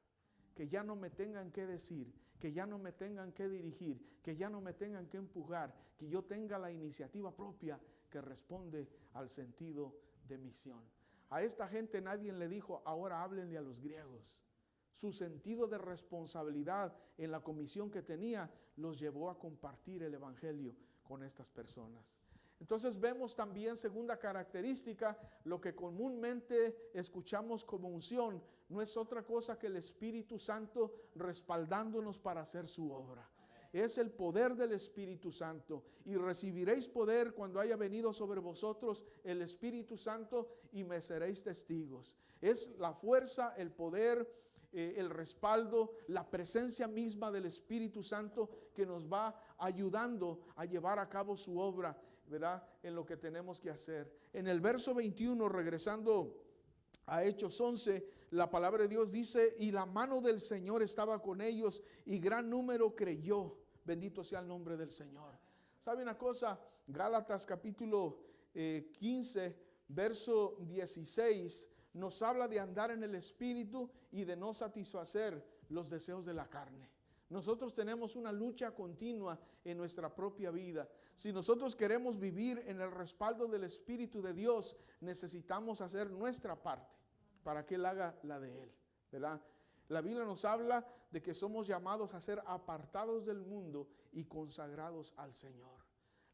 Que ya no me tengan que decir, que ya no me tengan que dirigir, que ya no me tengan que empujar, que yo tenga la iniciativa propia que responde al sentido de misión. A esta gente nadie le dijo: ahora háblenle a los griegos. Su sentido de responsabilidad en la comisión que tenía los llevó a compartir el evangelio con estas personas. Entonces vemos también, segunda característica, lo que comúnmente escuchamos como unción, no es otra cosa que el Espíritu Santo respaldándonos para hacer su obra. Es el poder del Espíritu Santo. Y recibiréis poder cuando haya venido sobre vosotros el Espíritu Santo y me seréis testigos. Es la fuerza, el poder, el respaldo, la presencia misma del Espíritu Santo que nos va ayudando a llevar a cabo su obra, ¿verdad?, en lo que tenemos que hacer. En el verso 21, regresando a Hechos 11, la palabra de Dios dice: y la mano del Señor estaba con ellos y gran número creyó. Bendito sea el nombre del Señor. ¿Sabe una cosa? Gálatas capítulo 15, verso 16, nos habla de andar en el Espíritu y de no satisfacer los deseos de la carne. Nosotros tenemos una lucha continua en nuestra propia vida. Si nosotros queremos vivir en el respaldo del Espíritu de Dios, necesitamos hacer nuestra parte para que Él haga la de Él, ¿verdad? La Biblia nos habla de que somos llamados a ser apartados del mundo y consagrados al Señor.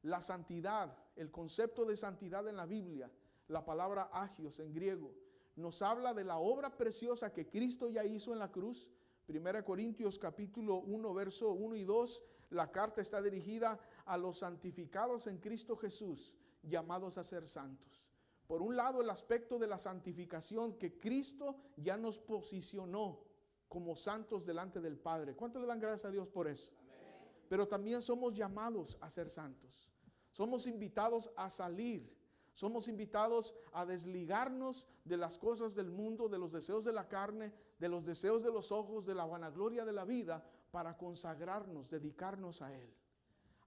La santidad, el concepto de santidad en la Biblia, la palabra agios en griego, nos habla de la obra preciosa que Cristo ya hizo en la cruz. 1 Corintios capítulo 1, verso 1 y 2, la carta está dirigida a los santificados en Cristo Jesús, llamados a ser santos. Por un lado, el aspecto de la santificación, que Cristo ya nos posicionó como santos delante del Padre. ¿Cuánto le dan gracias a Dios por eso? Amén. Pero también somos llamados a ser santos. Somos invitados a salir. Somos invitados a desligarnos de las cosas del mundo, de los deseos de la carne, de los deseos de los ojos, de la vanagloria de la vida, para consagrarnos, dedicarnos a Él.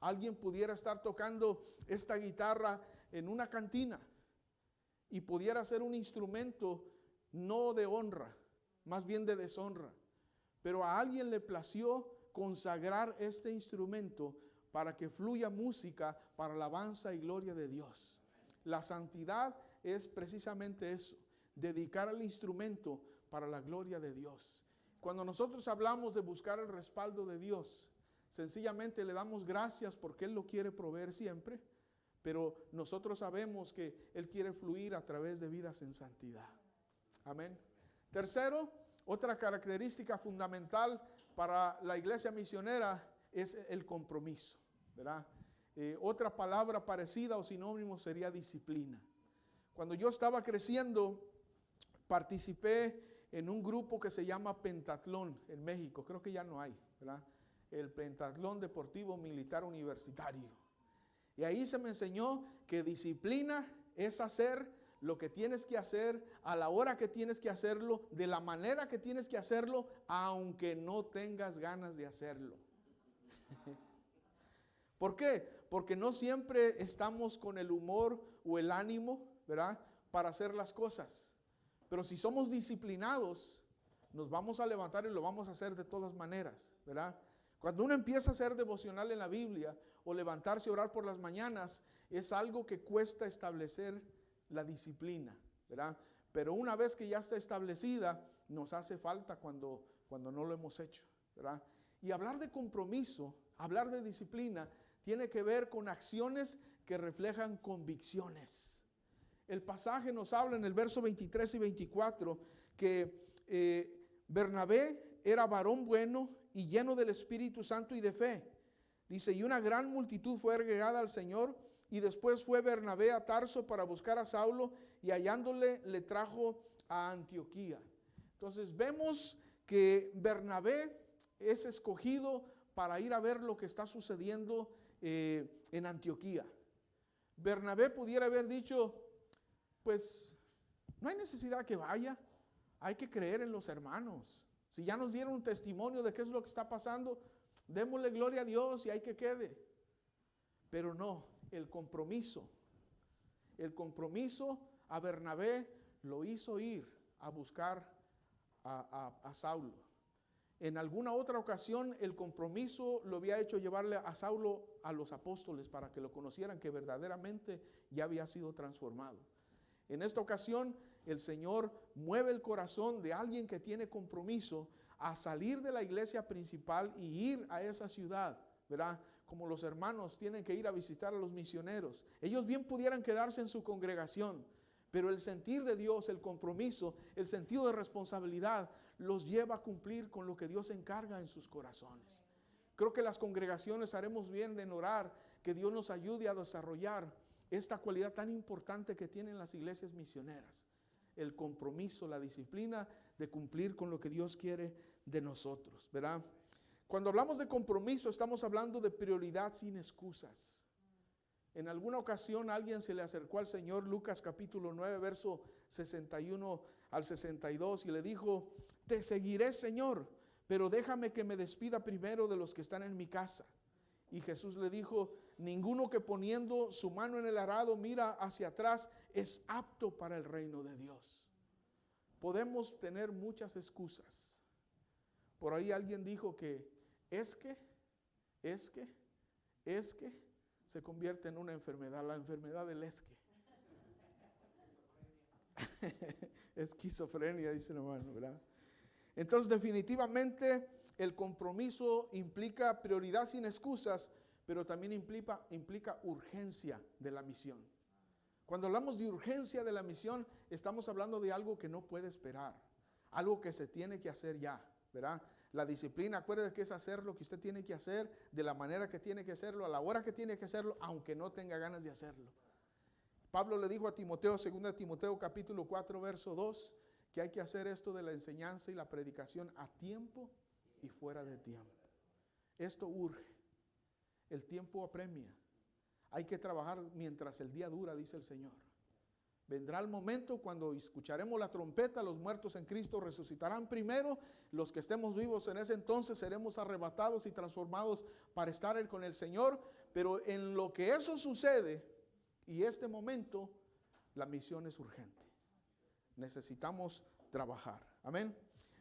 Alguien pudiera estar tocando esta guitarra en una cantina y pudiera ser un instrumento no de honra, más bien de deshonra. Pero a alguien le plació consagrar este instrumento para que fluya música para alabanza y gloria de Dios. La santidad es precisamente eso, dedicar al instrumento para la gloria de Dios. Cuando nosotros hablamos de buscar el respaldo de Dios, sencillamente le damos gracias porque Él lo quiere proveer siempre, pero nosotros sabemos que Él quiere fluir a través de vidas en santidad. Amén. Tercero, otra característica fundamental para la iglesia misionera es el compromiso, ¿verdad? Otra palabra parecida o sinónimo sería disciplina. Cuando yo estaba creciendo, participé en un grupo que se llama Pentatlón en México. Creo que ya no hay, ¿verdad? El Pentatlón Deportivo Militar Universitario. Y ahí se me enseñó que disciplina es hacer lo que tienes que hacer, a la hora que tienes que hacerlo, de la manera que tienes que hacerlo, aunque no tengas ganas de hacerlo. ¿Por qué? Porque no siempre estamos con el humor o el ánimo, ¿verdad?, para hacer las cosas. Pero si somos disciplinados, nos vamos a levantar y lo vamos a hacer de todas maneras, ¿verdad? Cuando uno empieza a hacer devocional en la Biblia o levantarse a orar por las mañanas, es algo que cuesta establecer la disciplina, ¿verdad? Pero una vez que ya está establecida, nos hace falta cuando no lo hemos hecho, ¿verdad? Y hablar de compromiso, hablar de disciplina, tiene que ver con acciones que reflejan convicciones. El pasaje nos habla en el verso 23 y 24 que Bernabé era varón bueno y lleno del Espíritu Santo y de fe. Dice, y una gran multitud fue agregada al Señor, y después fue Bernabé a Tarso para buscar a Saulo, y hallándole le trajo a Antioquía. Entonces vemos que Bernabé es escogido para ir a ver lo que está sucediendo en Antioquía. Bernabé pudiera haber dicho, pues no hay necesidad que vaya, hay que creer en los hermanos. Si ya nos dieron un testimonio de qué es lo que está pasando, démosle gloria a Dios y hay que quede. Pero no, el compromiso a Bernabé lo hizo ir a buscar a Saulo. En alguna otra ocasión el compromiso lo había hecho llevarle a Saulo a los apóstoles para que lo conocieran, que verdaderamente ya había sido transformado. En esta ocasión el Señor mueve el corazón de alguien que tiene compromiso a salir de la iglesia principal y ir a esa ciudad, ¿verdad? Como los hermanos tienen que ir a visitar a los misioneros. Ellos bien pudieran quedarse en su congregación, pero el sentir de Dios, el compromiso, el sentido de responsabilidad los lleva a cumplir con lo que Dios encarga en sus corazones. Creo que las congregaciones haremos bien en orar que Dios nos ayude a desarrollar esta cualidad tan importante que tienen las iglesias misioneras: el compromiso, la disciplina de cumplir con lo que Dios quiere de nosotros, ¿verdad? Cuando hablamos de compromiso estamos hablando de prioridad sin excusas. En alguna ocasión alguien se le acercó al Señor, Lucas capítulo 9, verso 61 al 62, y le dijo: te seguiré, Señor, pero déjame que me despida primero de los que están en mi casa. Y Jesús le dijo: ninguno que poniendo su mano en el arado mira hacia atrás es apto para el reino de Dios. Podemos tener muchas excusas. Por ahí alguien dijo que es que se convierte en una enfermedad, la enfermedad del esque. Esquizofrenia, dice el hermano, ¿verdad? Entonces, definitivamente el compromiso implica prioridad sin excusas, pero también implica urgencia de la misión. Cuando hablamos de urgencia de la misión, estamos hablando de algo que no puede esperar, algo que se tiene que hacer ya, ¿verdad? La disciplina, acuérdate que es hacer lo que usted tiene que hacer, de la manera que tiene que hacerlo, a la hora que tiene que hacerlo, aunque no tenga ganas de hacerlo. Pablo le dijo a Timoteo, 2 Timoteo capítulo 4, verso 2, que hay que hacer esto de la enseñanza y la predicación a tiempo y fuera de tiempo. Esto urge. El tiempo apremia. Hay que trabajar mientras el día dura, dice el Señor. Vendrá el momento cuando escucharemos la trompeta, los muertos en Cristo resucitarán primero, los que estemos vivos en ese entonces seremos arrebatados y transformados para estar con el Señor, pero en lo que eso sucede y este momento, la misión es urgente. Necesitamos trabajar. Amén.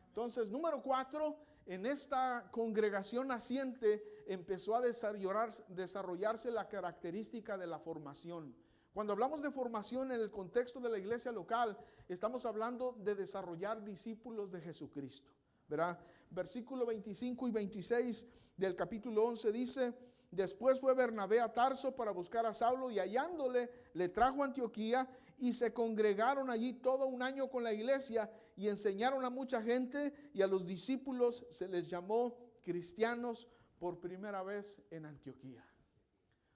Entonces, número 4, en esta congregación naciente empezó a desarrollarse la característica de la formación. Cuando hablamos de formación en el contexto de la iglesia local, estamos hablando de desarrollar discípulos de Jesucristo, ¿verdad? Versículo 25 y 26 del capítulo 11 dice: después fue Bernabé a Tarso para buscar a Saulo, y hallándole, le trajo a Antioquía, y se congregaron allí todo un año con la iglesia, y enseñaron a mucha gente, y a los discípulos se les llamó cristianos por primera vez en Antioquía.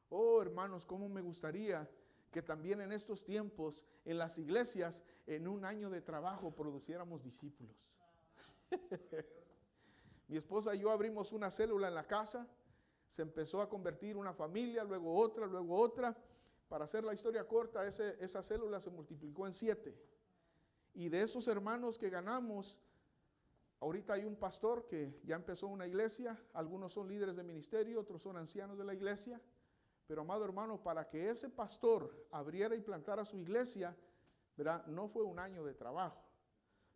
Oh, hermanos, cómo me gustaría que también en estos tiempos, en las iglesias, en un año de trabajo produciéramos discípulos. Mi esposa y yo abrimos una célula en la casa, se empezó a convertir una familia, luego otra. Para hacer la historia corta, esa célula se multiplicó en 7. Y de esos hermanos que ganamos, ahorita hay un pastor que ya empezó una iglesia, algunos son líderes de ministerio, otros son ancianos de la iglesia. Pero, amado hermano, para que ese pastor abriera y plantara su iglesia, ¿verdad? No fue un año de trabajo.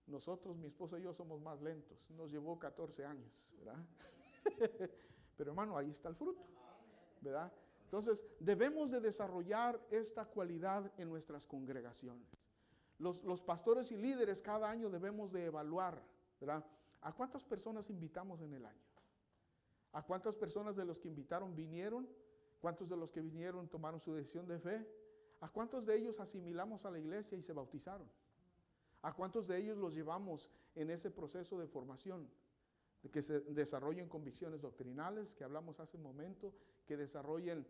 Nosotros, mi esposa y yo, somos más lentos. Nos llevó 14 años, ¿verdad? Pero, hermano, ahí está el fruto, ¿verdad? Entonces, debemos de desarrollar esta cualidad en nuestras congregaciones. Los pastores y líderes cada año debemos de evaluar, ¿verdad? ¿A cuántas personas invitamos en el año? ¿A cuántas personas de los que invitaron vinieron? ¿Cuántos de los que vinieron tomaron su decisión de fe? ¿A cuántos de ellos asimilamos a la iglesia y se bautizaron? ¿A cuántos de ellos los llevamos en ese proceso de formación? De que se desarrollen convicciones doctrinales, que hablamos hace un momento, que desarrollen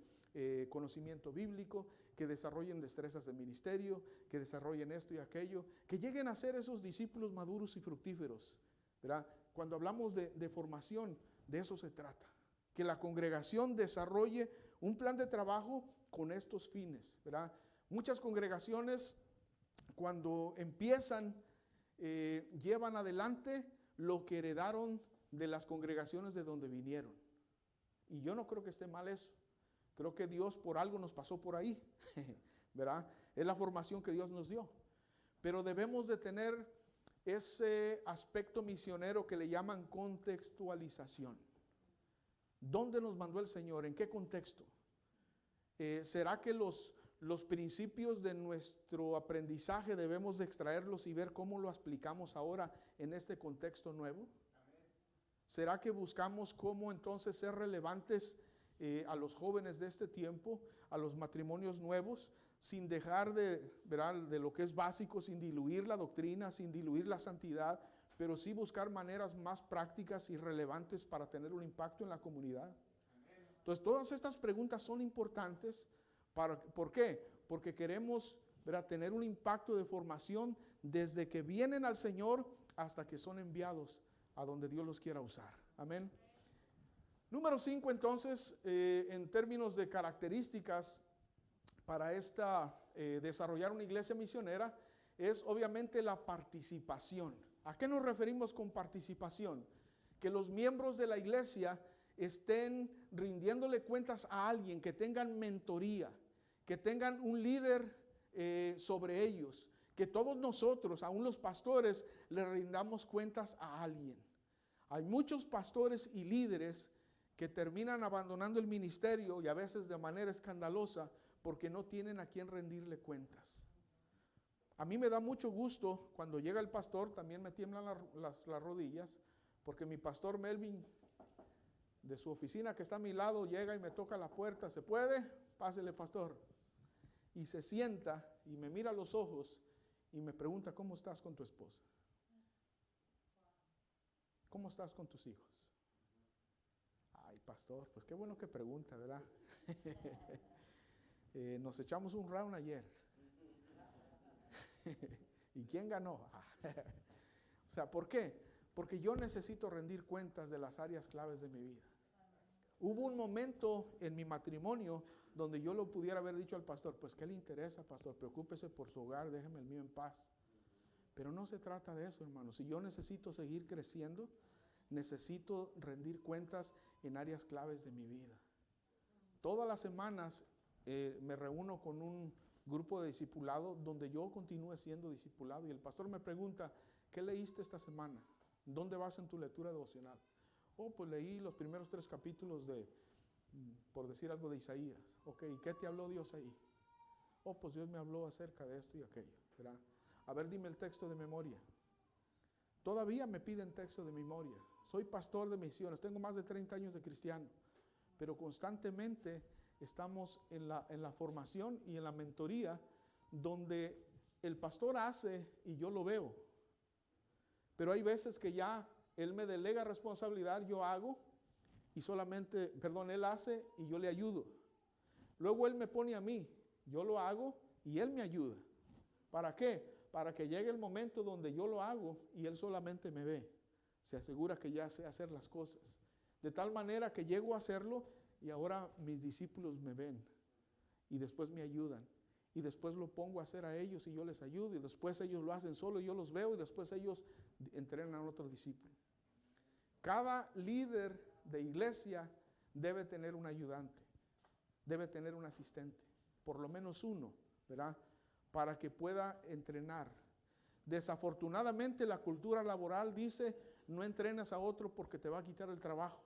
conocimiento bíblico, que desarrollen destrezas de ministerio, que desarrollen esto y aquello, que lleguen a ser esos discípulos maduros y fructíferos, ¿verdad? Cuando hablamos de formación, de eso se trata. Que la congregación desarrolle un plan de trabajo con estos fines, ¿verdad? Muchas congregaciones cuando empiezan llevan adelante lo que heredaron de las congregaciones de donde vinieron. Y yo no creo que esté mal eso. Creo que Dios por algo nos pasó por ahí, ¿verdad? Es la formación que Dios nos dio. Pero debemos de tener ese aspecto misionero que le llaman contextualización. ¿Dónde nos mandó el Señor? ¿En qué contexto? ¿Será que los principios de nuestro aprendizaje debemos de extraerlos y ver cómo lo aplicamos ahora en este contexto nuevo? ¿Será que buscamos cómo entonces ser relevantes a los jóvenes de este tiempo, a los matrimonios nuevos, sin dejar ¿verdad?, de lo que es básico, sin diluir la doctrina, sin diluir la santidad, pero sí buscar maneras más prácticas y relevantes para tener un impacto en la comunidad? Entonces, todas estas preguntas son importantes. ¿Por qué? Porque queremos, ¿verdad?, tener un impacto de formación desde que vienen al Señor hasta que son enviados a donde Dios los quiera usar. Amén. Número 5, entonces, en términos de características para desarrollar una iglesia misionera, es obviamente la participación. ¿A qué nos referimos con participación? Que los miembros de la iglesia estén rindiéndole cuentas a alguien, que tengan mentoría, que tengan un líder sobre ellos, que todos nosotros, aún los pastores, le rindamos cuentas a alguien. Hay muchos pastores y líderes que terminan abandonando el ministerio y a veces de manera escandalosa porque no tienen a quien rendirle cuentas. A mí me da mucho gusto cuando llega el pastor, también me tiemblan las rodillas, porque mi pastor Melvin, de su oficina que está a mi lado, llega y me toca la puerta. ¿Se puede? Pásele, pastor. Y se sienta y me mira a los ojos y me pregunta: ¿cómo estás con tu esposa? ¿Cómo estás con tus hijos? Ay, pastor, pues qué bueno que pregunta, ¿verdad? Nos echamos un round ayer. ¿Y quién ganó? O sea, ¿por qué? Porque yo necesito rendir cuentas de las áreas claves de mi vida. Hubo un momento en mi matrimonio donde yo lo pudiera haber dicho al pastor: pues ¿qué le interesa, pastor? Preocúpese por su hogar, déjeme el mío en paz. Pero no se trata de eso, hermanos. Si yo necesito seguir creciendo, necesito rendir cuentas en áreas claves de mi vida. Todas las semanas me reúno con un grupo de discipulado donde yo continúe siendo discipulado, y el pastor me pregunta: ¿qué leíste esta semana? ¿Dónde vas en tu lectura devocional? Oh, pues leí los primeros 3 capítulos por decir algo, de Isaías. Ok, ¿y qué te habló Dios ahí? Oh, pues Dios me habló acerca de esto y aquello, ¿verdad? A ver, dime el texto de memoria. Todavía me piden texto de memoria. Soy pastor de misiones, tengo más de 30 años de cristiano, pero constantemente estamos en la formación y en la mentoría, donde el pastor hace y yo lo veo. Pero hay veces que ya él me delega responsabilidad, yo hago y él hace y yo le ayudo. Luego él me pone a mí, yo lo hago y él me ayuda. ¿Para qué? Para que llegue el momento donde yo lo hago y él solamente me ve. Se asegura que ya sé hacer las cosas. De tal manera que llego a hacerlo y ahora mis discípulos me ven y después me ayudan. Y después lo pongo a hacer a ellos y yo les ayudo, y después ellos lo hacen solo y yo los veo, y después ellos entrenan a otro discípulo. Cada líder de iglesia debe tener un ayudante, debe tener un asistente, por lo menos uno, ¿verdad?, para que pueda entrenar. Desafortunadamente la cultura laboral dice: no entrenas a otro porque te va a quitar el trabajo.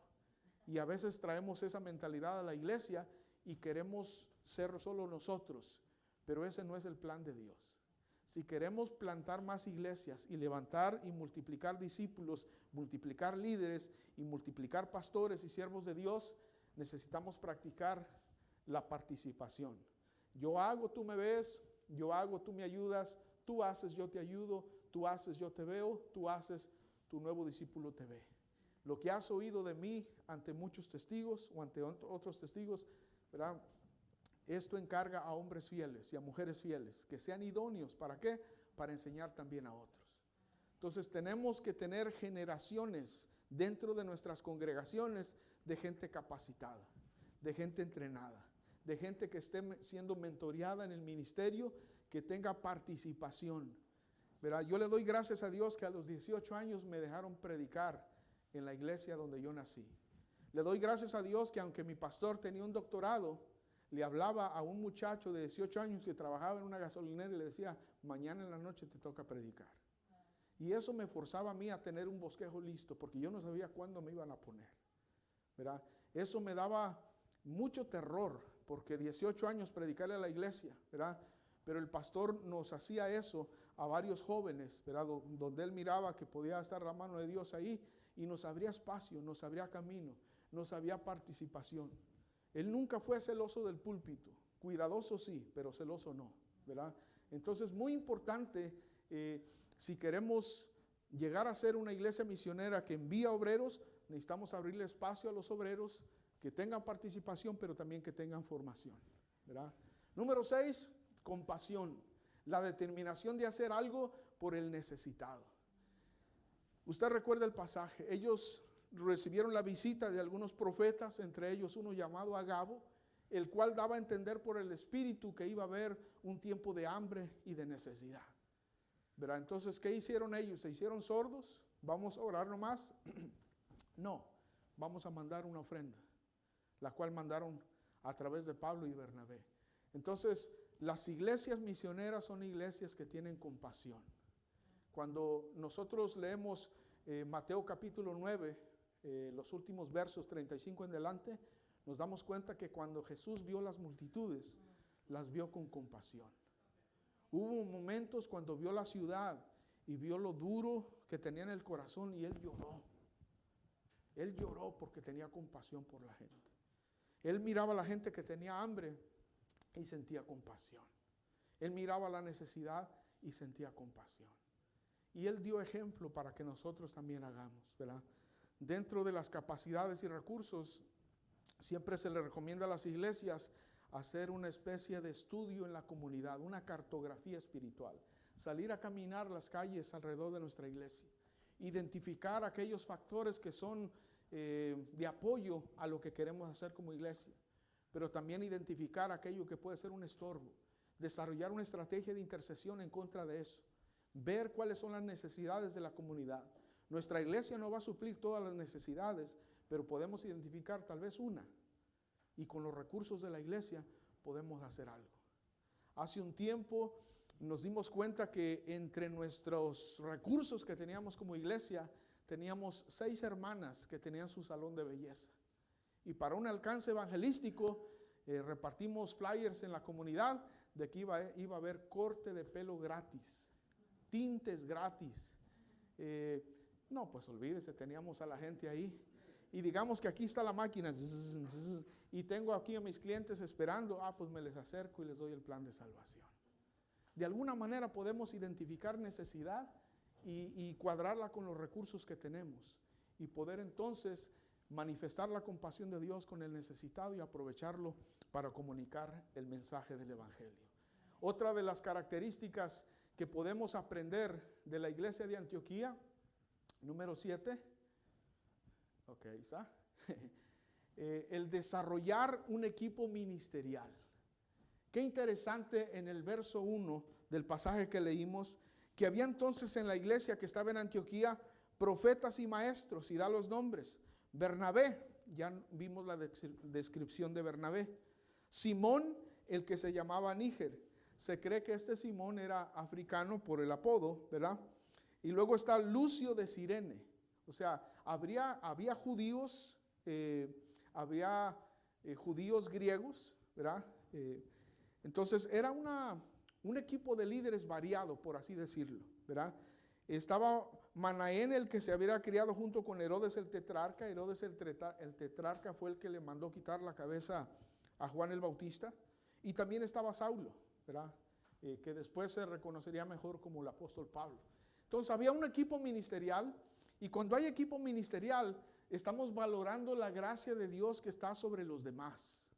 Y a veces traemos esa mentalidad a la iglesia y queremos ser solo nosotros, pero ese no es el plan de Dios. Si queremos plantar más iglesias y levantar y multiplicar discípulos, multiplicar líderes y multiplicar pastores y siervos de Dios, necesitamos practicar la participación. Yo hago, tú me ves; yo hago, tú me ayudas; tú haces, yo te ayudo; tú haces, yo te veo; tú haces, tu nuevo discípulo te ve. Lo que has oído de mí ante muchos testigos o ante otros testigos, ¿verdad?, esto encarga a hombres fieles y a mujeres fieles, que sean idóneos. ¿Para qué? Para enseñar también a otros. Entonces tenemos que tener generaciones dentro de nuestras congregaciones de gente capacitada, de gente entrenada, de gente que esté siendo mentoreada en el ministerio, que tenga participación. ¿Verdad? Yo le doy gracias a Dios que a los 18 años me dejaron predicar en la iglesia donde yo nací. Le doy gracias a Dios que aunque mi pastor tenía un doctorado, le hablaba a un muchacho de 18 años que trabajaba en una gasolinera y le decía, mañana en la noche te toca predicar. Y eso me forzaba a mí a tener un bosquejo listo, porque yo no sabía cuándo me iban a poner. ¿Verdad? Eso me daba mucho terror, porque 18 años predicarle a la iglesia, ¿verdad? Pero el pastor nos hacía eso a varios jóvenes, ¿verdad? Donde él miraba que podía estar la mano de Dios ahí, y nos abría espacio, nos abría camino, nos abría participación. Él nunca fue celoso del púlpito, cuidadoso sí, pero celoso no, ¿verdad? Entonces, muy importante, si queremos llegar a ser una iglesia misionera que envía obreros, necesitamos abrirle espacio a los obreros que tengan participación, pero también que tengan formación, ¿verdad? Número 6, compasión, la determinación de hacer algo por el necesitado. Usted recuerda el pasaje, ellos recibieron la visita de algunos profetas, entre ellos uno llamado Agabo, el cual daba a entender por el Espíritu que iba a haber un tiempo de hambre y de necesidad. ¿Verdad? Entonces, ¿qué hicieron ellos? ¿Se hicieron sordos? ¿Vamos a orar nomás? No, vamos a mandar una ofrenda, la cual mandaron a través de Pablo y Bernabé. Entonces, las iglesias misioneras son iglesias que tienen compasión. Cuando nosotros leemos Mateo capítulo 9, los últimos versos 35 en adelante, nos damos cuenta que cuando Jesús vio las multitudes, las vio con compasión. Hubo momentos cuando vio la ciudad y vio lo duro que tenía en el corazón y Él lloró. Él lloró porque tenía compasión por la gente. Él miraba a la gente que tenía hambre y sentía compasión. Él miraba la necesidad y sentía compasión. Y Él dio ejemplo para que nosotros también hagamos, ¿verdad? Dentro de las capacidades y recursos, siempre se le recomienda a las iglesias hacer una especie de estudio en la comunidad, una cartografía espiritual. Salir a caminar las calles alrededor de nuestra iglesia. Identificar aquellos factores que son de apoyo a lo que queremos hacer como iglesia. Pero también identificar aquello que puede ser un estorbo. Desarrollar una estrategia de intercesión en contra de eso. Ver cuáles son las necesidades de la comunidad. Nuestra iglesia no va a suplir todas las necesidades, pero podemos identificar tal vez una. Y con los recursos de la iglesia podemos hacer algo. Hace un tiempo nos dimos cuenta que entre nuestros recursos que teníamos como iglesia, teníamos 6 hermanas que tenían su salón de belleza. Y para un alcance evangelístico, repartimos flyers en la comunidad de que iba a haber corte de pelo gratis, tintes gratis. No, pues olvídese, teníamos a la gente ahí. Y digamos que aquí está la máquina, y tengo aquí a mis clientes esperando, pues me les acerco y les doy el plan de salvación. De alguna manera podemos identificar necesidad y cuadrarla con los recursos que tenemos y poder entonces manifestar la compasión de Dios con el necesitado y aprovecharlo para comunicar el mensaje del Evangelio. Otra de las características que podemos aprender de la iglesia de Antioquía, número 7, ok, ¿está? El desarrollar un equipo ministerial. Qué interesante en el verso 1 del pasaje que leímos, que había entonces en la iglesia que estaba en Antioquía profetas y maestros, y da los nombres. Bernabé, ya vimos la descripción de Bernabé. Simón, el que se llamaba Níger. Se cree que este Simón era africano por el apodo, ¿verdad? Y luego está Lucio de Cirene. O sea, había judíos, judíos griegos, ¿verdad? Entonces era un equipo de líderes variado, por así decirlo, ¿verdad? Estaba Manaén, el que se había criado junto con Herodes el tetrarca. Herodes el tetrarca fue el que le mandó quitar la cabeza a Juan el Bautista. Y también estaba Saulo, ¿verdad? Que después se reconocería mejor como el apóstol Pablo. Entonces había un equipo ministerial, y cuando hay equipo ministerial, estamos valorando la gracia de Dios que está sobre los demás.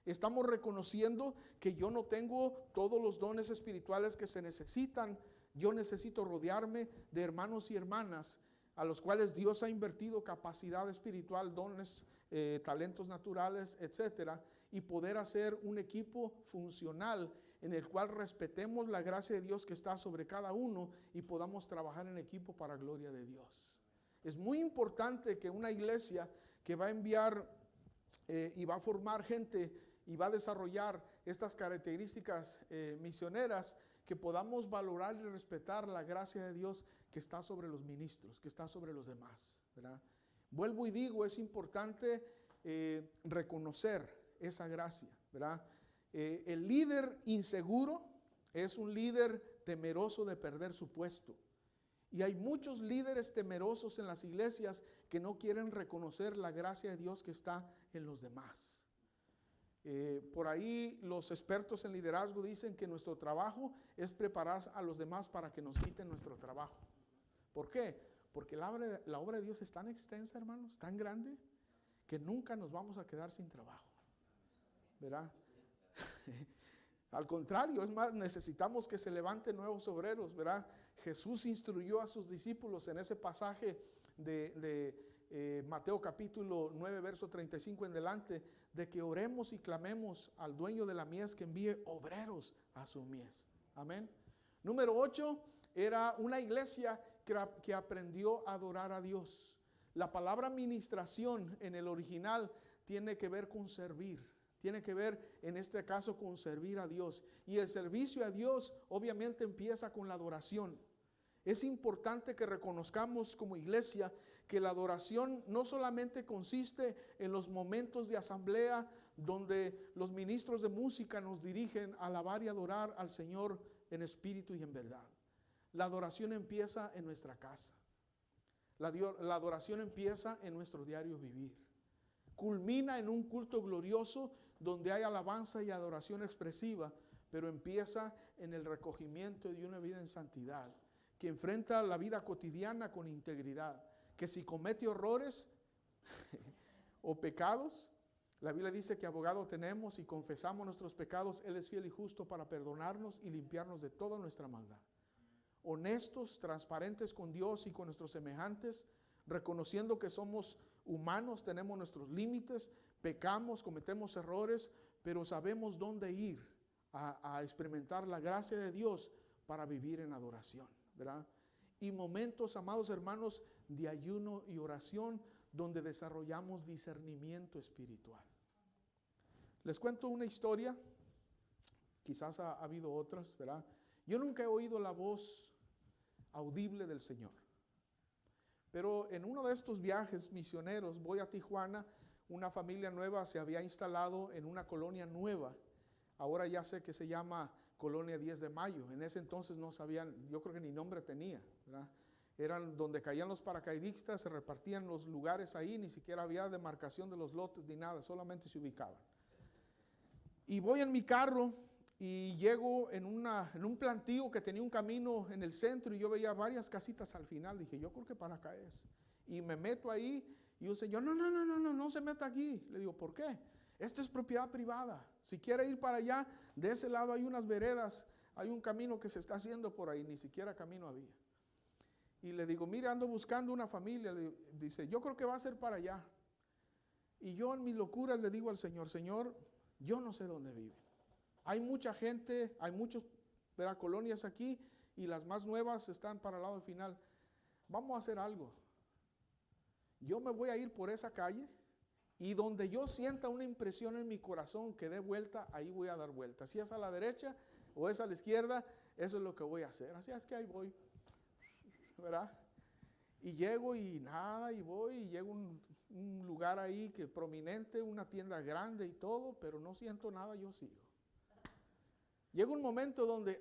Estamos reconociendo que yo no tengo todos los dones espirituales que se necesitan. Yo necesito rodearme de hermanos y hermanas a los cuales Dios ha invertido capacidad espiritual, dones, talentos naturales, etcétera. y poder hacer un equipo funcional en el cual respetemos la gracia de Dios que está sobre cada uno y podamos trabajar en equipo para gloria de Dios. Es muy importante que una iglesia que va a enviar y va a formar gente y va a desarrollar estas características misioneras, que podamos valorar y respetar la gracia de Dios que está sobre los ministros, que está sobre los demás, ¿verdad? Vuelvo y digo, es importante reconocer esa gracia, ¿verdad? El líder inseguro es un líder temeroso de perder su puesto. Y hay muchos líderes temerosos en las iglesias que no quieren reconocer la gracia de Dios que está en los demás. Por ahí los expertos en liderazgo dicen que nuestro trabajo es preparar a los demás para que nos quiten nuestro trabajo. ¿Por qué? Porque la obra de Dios es tan extensa, hermanos, tan grande, que nunca nos vamos a quedar sin trabajo, ¿verdad? Al contrario, es más, necesitamos que se levanten nuevos obreros, ¿verdad? Jesús instruyó a sus discípulos en ese pasaje de Mateo capítulo 9, verso 35 en delante, de que oremos y clamemos al dueño de la mies que envíe obreros a su mies. Amén. Número 8, era una iglesia que aprendió a adorar a Dios. La palabra ministración en el original tiene que ver con servir. Tiene que ver en este caso con servir a Dios. Y el servicio a Dios obviamente empieza con la adoración. Es importante que reconozcamos como iglesia que la adoración no solamente consiste en los momentos de asamblea donde los ministros de música nos dirigen a alabar y adorar al Señor en espíritu y en verdad. La adoración empieza en nuestra casa. La adoración empieza en nuestro diario vivir. Culmina en un culto glorioso donde hay alabanza y adoración expresiva, pero empieza en el recogimiento de una vida en santidad, que enfrenta la vida cotidiana con integridad, que si comete errores o pecados, la Biblia dice que abogado tenemos y confesamos nuestros pecados, Él es fiel y justo para perdonarnos y limpiarnos de toda nuestra maldad. Honestos, transparentes con Dios y con nuestros semejantes, reconociendo que somos humanos, tenemos nuestros límites, pecamos, cometemos errores, pero sabemos dónde ir a experimentar la gracia de Dios para vivir en adoración, ¿verdad? Y momentos, amados hermanos, de ayuno y oración donde desarrollamos discernimiento espiritual. Les cuento una historia, quizás ha habido otras, ¿verdad? Yo nunca he oído la voz audible del Señor. Pero en uno de estos viajes misioneros, voy a Tijuana, una familia nueva se había instalado en una colonia nueva. Ahora ya sé que se llama Colonia 10 de Mayo. En ese entonces no sabían, yo creo que ni nombre tenía, ¿verdad? Eran donde caían los paracaidistas, se repartían los lugares ahí, ni siquiera había demarcación de los lotes ni nada, solamente se ubicaban. Y voy en mi carro y llego en un plantío que tenía un camino en el centro y yo veía varias casitas al final. Dije, yo creo que para acá es. Y me meto ahí y un señor, no se meta aquí. Le digo, ¿por qué? Esta es propiedad privada. Si quiere ir para allá, de ese lado hay unas veredas, hay un camino que se está haciendo por ahí, ni siquiera camino había. Y le digo, mire, ando buscando una familia. Dice, yo creo que va a ser para allá. Y yo en mi locura le digo al Señor, Señor, yo no sé dónde vive. Hay mucha gente, hay muchas colonias aquí y las más nuevas están para el lado final. Vamos a hacer algo. Yo me voy a ir por esa calle y donde yo sienta una impresión en mi corazón que dé vuelta, ahí voy a dar vuelta. Si es a la derecha o es a la izquierda, eso es lo que voy a hacer. Así es que ahí voy, ¿verdad? Y llego y nada, y voy y llego a un lugar ahí que prominente, una tienda grande y todo, pero no siento nada, yo sigo. Llega un momento donde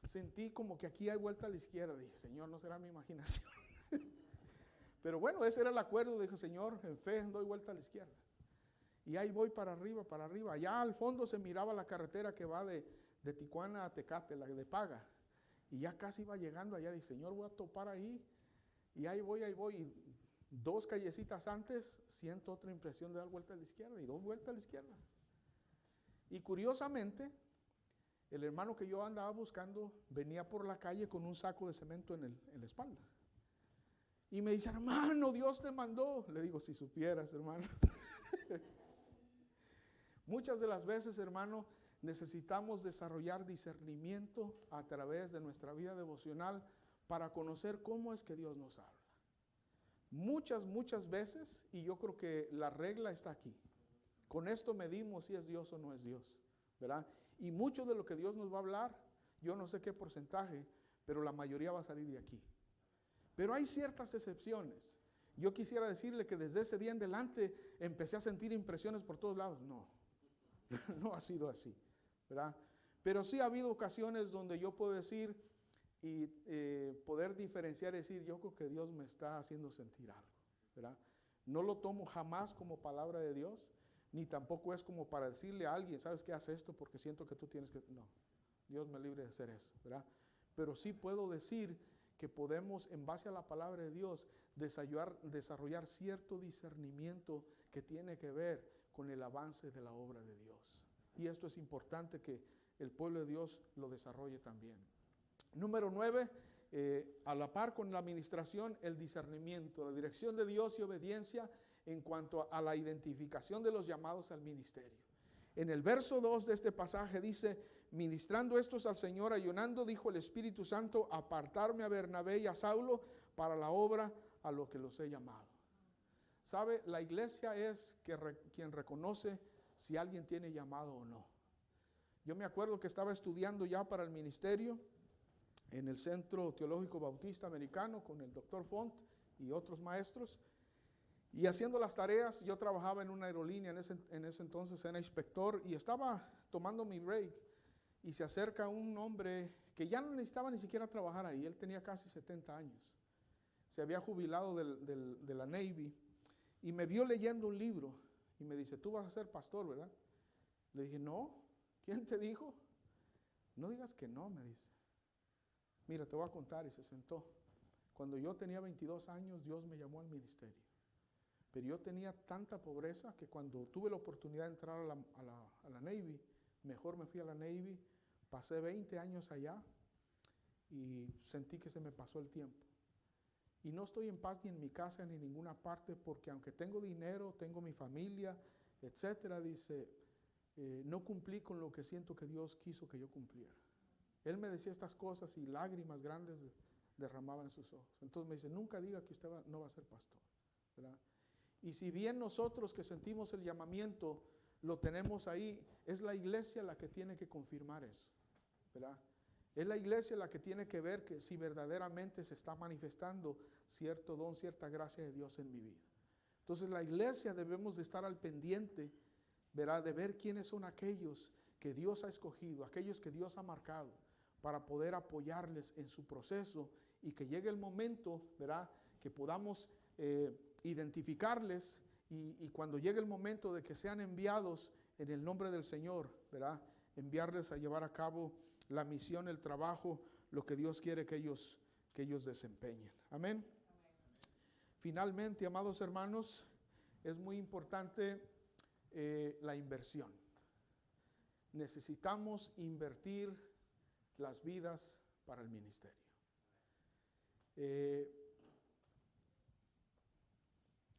sentí como que aquí hay vuelta a la izquierda. Dije, Señor, no será mi imaginación. Pero bueno, ese era el acuerdo. Dije, Señor, en fe doy vuelta a la izquierda. Y ahí voy para arriba, para arriba. Allá al fondo se miraba la carretera que va de Tijuana a Tecate, la de Paga. Y ya casi iba llegando allá. Dije, Señor, voy a topar ahí. Y ahí voy. Y 2 callecitas antes siento otra impresión de dar vuelta a la izquierda. Y 2 vueltas a la izquierda. Y curiosamente, el hermano que yo andaba buscando venía por la calle con un saco de cemento en la espalda. Y me dice, hermano, Dios te mandó. Le digo, si supieras, hermano. Muchas de las veces, hermano, necesitamos desarrollar discernimiento a través de nuestra vida devocional para conocer cómo es que Dios nos habla. Muchas veces, y yo creo que la regla está aquí. Con esto medimos si es Dios o no es Dios, ¿verdad? Y mucho de lo que Dios nos va a hablar, yo no sé qué porcentaje, pero la mayoría va a salir de aquí. Pero hay ciertas excepciones. Yo quisiera decirle que desde ese día en adelante empecé a sentir impresiones por todos lados. No, no ha sido así, ¿verdad? Pero sí ha habido ocasiones donde yo puedo decir y poder diferenciar y decir, yo creo que Dios me está haciendo sentir algo, ¿verdad? No lo tomo jamás como palabra de Dios, ni tampoco es como para decirle a alguien, ¿sabes qué? Haz esto porque siento que tú tienes que... No, Dios me libre de hacer eso, ¿verdad? Pero sí puedo decir que podemos, en base a la palabra de Dios, desarrollar cierto discernimiento que tiene que ver con el avance de la obra de Dios. Y esto es importante que el pueblo de Dios lo desarrolle también. Número 9, a la par con la administración, el discernimiento, la dirección de Dios y obediencia en cuanto a la identificación de los llamados al ministerio. En el verso 2 de este pasaje dice, ministrando estos al Señor, ayunando, dijo el Espíritu Santo, apartarme a Bernabé y a Saulo para la obra a lo que los he llamado. ¿Sabe? La iglesia es quien reconoce si alguien tiene llamado o no. Yo me acuerdo que estaba estudiando ya para el ministerio en el Centro Teológico Bautista Americano con el doctor Font y otros maestros. Y haciendo las tareas, yo trabajaba en una aerolínea, en ese entonces era inspector, y estaba tomando mi break, y se acerca un hombre que ya no necesitaba ni siquiera trabajar ahí, él tenía casi 70 años, se había jubilado de la Navy, y me vio leyendo un libro, y me dice, tú vas a ser pastor, ¿verdad? Le dije, no, ¿quién te dijo? No digas que no, me dice. Mira, te voy a contar, y se sentó. Cuando yo tenía 22 años, Dios me llamó al ministerio. Pero yo tenía tanta pobreza que cuando tuve la oportunidad de entrar a la Navy, mejor me fui a la Navy, pasé 20 años allá y sentí que se me pasó el tiempo. Y no estoy en paz ni en mi casa ni en ninguna parte porque aunque tengo dinero, tengo mi familia, etcétera, dice, no cumplí con lo que siento que Dios quiso que yo cumpliera. Él me decía estas cosas y lágrimas grandes derramaban en sus ojos. Entonces me dice, nunca diga que usted no va a ser pastor, ¿verdad? Y si bien nosotros que sentimos el llamamiento, lo tenemos ahí, es la iglesia la que tiene que confirmar eso, ¿verdad? Es la iglesia la que tiene que ver que si verdaderamente se está manifestando cierto don, cierta gracia de Dios en mi vida. Entonces la iglesia debemos de estar al pendiente, ¿verdad? De ver quiénes son aquellos que Dios ha escogido, aquellos que Dios ha marcado, para poder apoyarles en su proceso y que llegue el momento, ¿verdad? Que podamos identificarles y cuando llegue el momento de que sean enviados en el nombre del Señor, ¿verdad? Enviarles a llevar a cabo la misión, el trabajo, lo que Dios quiere que ellos desempeñen. Amén. Finalmente, amados hermanos, es muy importante la inversión. Necesitamos invertir las vidas para el ministerio.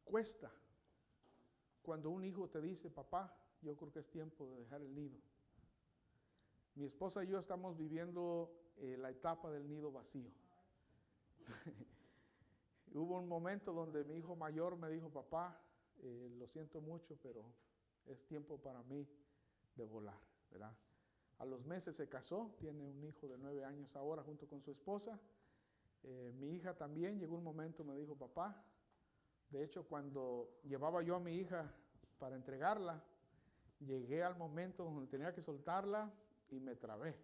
Cuesta cuando un hijo te dice, papá, yo creo que es tiempo de dejar el nido. Mi esposa y yo estamos viviendo la etapa del nido vacío. Hubo un momento donde mi hijo mayor me dijo, papá, lo siento mucho, pero es tiempo para mí de volar, ¿verdad? A los meses se casó, tiene un hijo de 9 años ahora junto con su esposa. Mi hija también, llegó un momento, me dijo, papá, de hecho cuando llevaba yo a mi hija para entregarla, llegué al momento donde tenía que soltarla y me trabé.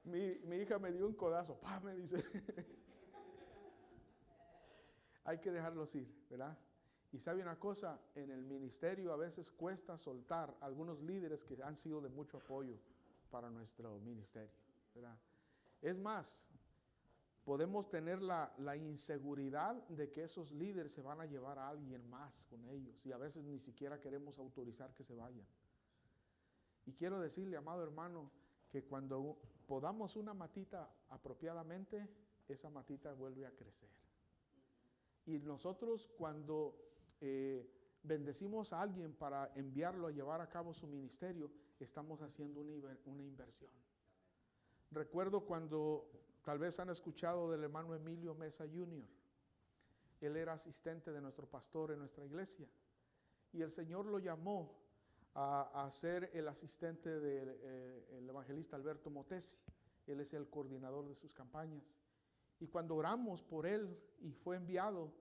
Mi hija me dio un codazo, ¡pah! Me dice, hay que dejarlos ir, ¿verdad? Y sabe una cosa, en el ministerio a veces cuesta soltar algunos líderes que han sido de mucho apoyo para nuestro ministerio, ¿verdad? Es más, podemos tener la inseguridad de que esos líderes se van a llevar a alguien más con ellos y a veces ni siquiera queremos autorizar que se vayan. Y quiero decirle, amado hermano, que cuando podamos una matita apropiadamente, esa matita vuelve a crecer. Y nosotros cuando bendecimos a alguien para enviarlo a llevar a cabo su ministerio, estamos haciendo una inversión. Recuerdo cuando tal vez han escuchado del hermano Emilio Mesa Jr. Él era asistente de nuestro pastor en nuestra iglesia y el Señor lo llamó a ser el asistente del evangelista Alberto Motesi. Él es el coordinador de sus campañas. Y cuando oramos por él y fue enviado,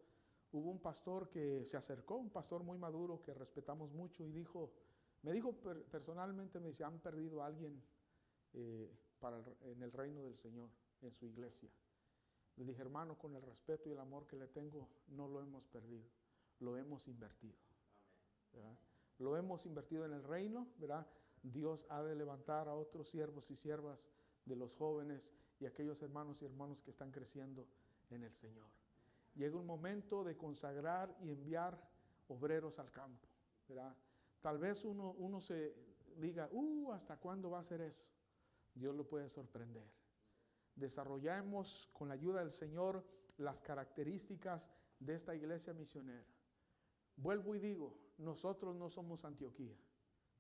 hubo un pastor que se acercó, un pastor muy maduro que respetamos mucho, y me dijo personalmente, me dice, han perdido a alguien en el reino del Señor, en su iglesia. Le dije, hermano, con el respeto y el amor que le tengo, no lo hemos perdido, lo hemos invertido. ¿Verdad? Lo hemos invertido en el reino, ¿verdad? Dios ha de levantar a otros siervos y siervas de los jóvenes y aquellos hermanos y hermanas que están creciendo en el Señor. Llega un momento de consagrar y enviar obreros al campo, ¿verdad? Tal vez uno se diga, ¿hasta cuándo va a ser eso? Dios lo puede sorprender. Desarrollamos con la ayuda del Señor las características de esta iglesia misionera. Vuelvo y digo, nosotros no somos Antioquía,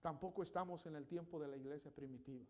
tampoco estamos en el tiempo de la iglesia primitiva,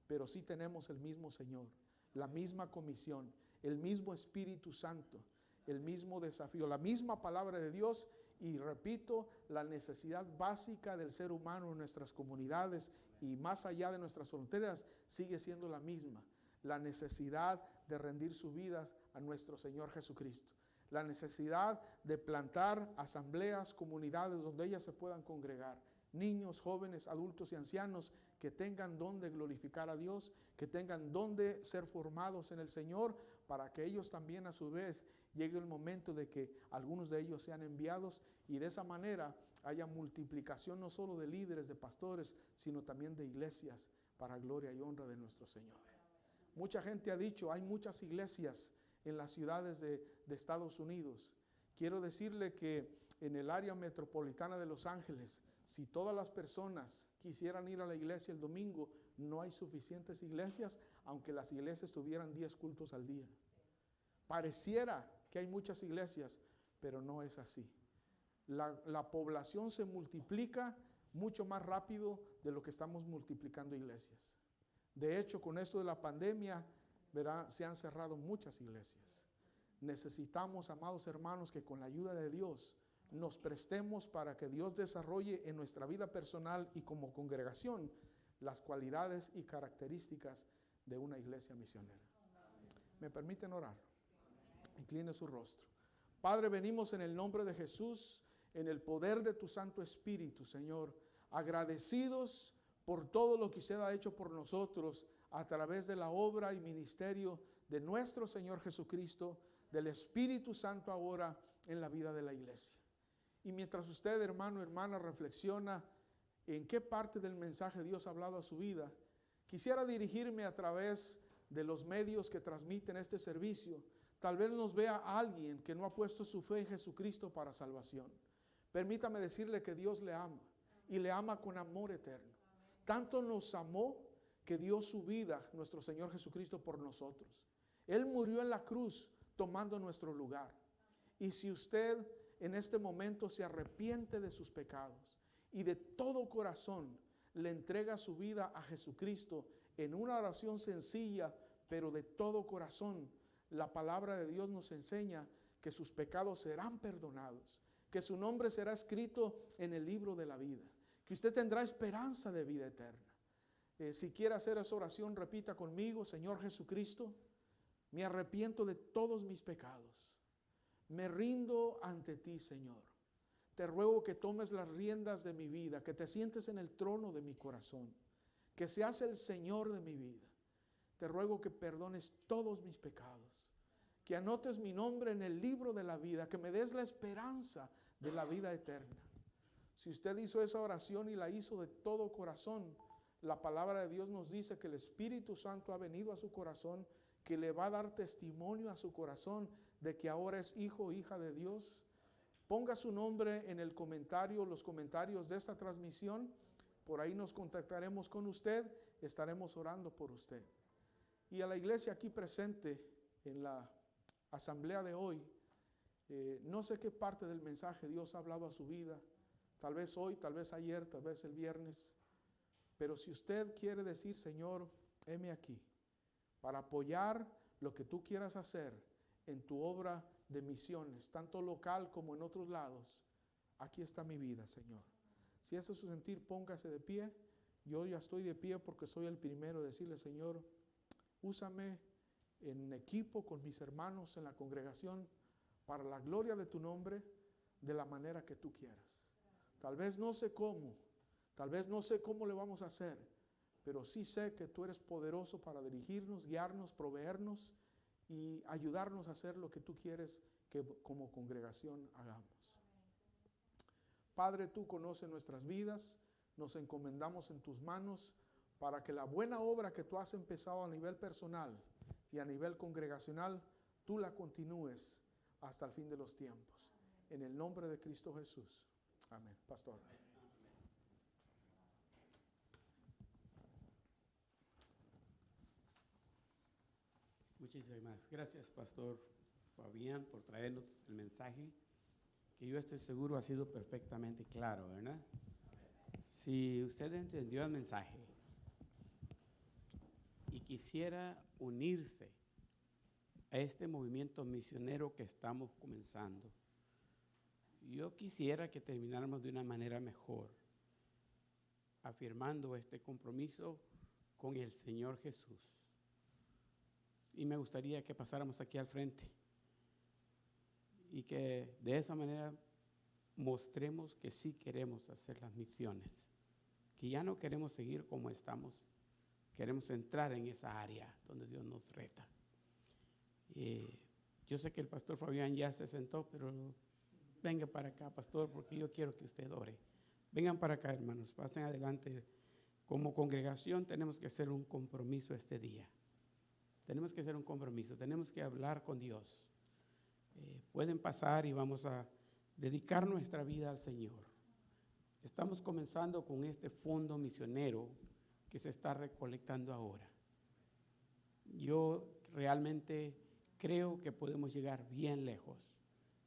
pero sí tenemos el mismo Señor, la misma comisión, el mismo Espíritu Santo, el mismo desafío, la misma palabra de Dios. Y repito, la necesidad básica del ser humano en nuestras comunidades y más allá de nuestras fronteras sigue siendo la misma. La necesidad de rendir sus vidas a nuestro Señor Jesucristo. La necesidad de plantar asambleas, comunidades donde ellas se puedan congregar. Niños, jóvenes, adultos y ancianos que tengan donde glorificar a Dios, que tengan donde ser formados en el Señor, para que ellos también a su vez llegue el momento de que algunos de ellos sean enviados y de esa manera haya multiplicación no solo de líderes, de pastores, sino también de iglesias para gloria y honra de nuestro Señor. Mucha gente ha dicho, hay muchas iglesias en las ciudades de Estados Unidos. Quiero decirle que en el área metropolitana de Los Ángeles, si todas las personas quisieran ir a la iglesia el domingo, no hay suficientes iglesias, aunque las iglesias tuvieran 10 cultos al día. Pareciera que hay muchas iglesias, pero no es así. La población se multiplica mucho más rápido de lo que estamos multiplicando iglesias. De hecho, con esto de la pandemia, ¿verdad?, se han cerrado muchas iglesias. Necesitamos, amados hermanos, que con la ayuda de Dios nos prestemos para que Dios desarrolle en nuestra vida personal y como congregación las cualidades y características de una iglesia misionera. ¿Me permiten orar? Incline su rostro. Padre, venimos en el nombre de Jesús, en el poder de tu Santo Espíritu, Señor, agradecidos por todo lo que usted ha hecho por nosotros a través de la obra y ministerio de nuestro Señor Jesucristo, del Espíritu Santo ahora en la vida de la iglesia. Y mientras usted, hermano, hermana, reflexiona en qué parte del mensaje Dios ha hablado a su vida, quisiera dirigirme a través de los medios que transmiten este servicio. Tal vez nos vea alguien que no ha puesto su fe en Jesucristo para salvación. Permítame decirle que Dios le ama y le ama con amor eterno. Tanto nos amó que dio su vida nuestro Señor Jesucristo por nosotros. Él murió en la cruz tomando nuestro lugar. Y si usted en este momento se arrepiente de sus pecados y de todo corazón le entrega su vida a Jesucristo en una oración sencilla, pero de todo corazón, la palabra de Dios nos enseña que sus pecados serán perdonados, que su nombre será escrito en el libro de la vida, que usted tendrá esperanza de vida eterna. Si quiere hacer esa oración, repita conmigo: Señor Jesucristo, me arrepiento de todos mis pecados. Me rindo ante ti, Señor. Te ruego que tomes las riendas de mi vida, que te sientes en el trono de mi corazón, que seas el Señor de mi vida. Te ruego que perdones todos mis pecados, que anotes mi nombre en el libro de la vida, que me des la esperanza de la vida eterna. Si usted hizo esa oración y la hizo de todo corazón, la palabra de Dios nos dice que el Espíritu Santo ha venido a su corazón, que le va a dar testimonio a su corazón de que ahora es hijo o hija de Dios. Ponga su nombre en el comentario, los comentarios de esta transmisión. Por ahí nos contactaremos con usted, estaremos orando por usted. Y a la iglesia aquí presente en la asamblea de hoy, no sé qué parte del mensaje Dios ha hablado a su vida, tal vez hoy, tal vez ayer, tal vez el viernes. Pero si usted quiere decir, Señor, heme aquí, para apoyar lo que tú quieras hacer en tu obra de misiones, tanto local como en otros lados, aquí está mi vida, Señor. Si ese es su sentir, póngase de pie. Yo ya estoy de pie porque soy el primero de decirle, Señor, úsame en equipo con mis hermanos en la congregación para la gloria de tu nombre, de la manera que tú quieras. Tal vez no sé cómo, tal vez no sé cómo le vamos a hacer, pero sí sé que tú eres poderoso para dirigirnos, guiarnos, proveernos y ayudarnos a hacer lo que tú quieres que como congregación hagamos. Padre, tú conoces nuestras vidas, nos encomendamos en tus manos para que la buena obra que tú has empezado a nivel personal y a nivel congregacional, tú la continúes hasta el fin de los tiempos. En el nombre de Cristo Jesús. Amén. Pastor. Muchísimas gracias, Pastor Fabián, por traernos el mensaje, que yo estoy seguro ha sido perfectamente claro, ¿verdad? Si usted entendió el mensaje y quisiera unirse a este movimiento misionero que estamos comenzando, yo quisiera que termináramos de una manera mejor, afirmando este compromiso con el Señor Jesús. Y me gustaría que pasáramos aquí al frente y que de esa manera mostremos que sí queremos hacer las misiones, que ya no queremos seguir como estamos, queremos entrar en esa área donde Dios nos reta. Yo sé que el pastor Fabián ya se sentó, pero venga para acá, pastor, porque yo quiero que usted ore. Vengan para acá, hermanos, pasen adelante. Como congregación tenemos que hacer un compromiso este día. Tenemos que hacer un compromiso, tenemos que hablar con Dios. Pueden pasar y vamos a dedicar nuestra vida al Señor. Estamos comenzando con este fondo misionero que se está recolectando ahora. Yo realmente creo que podemos llegar bien lejos,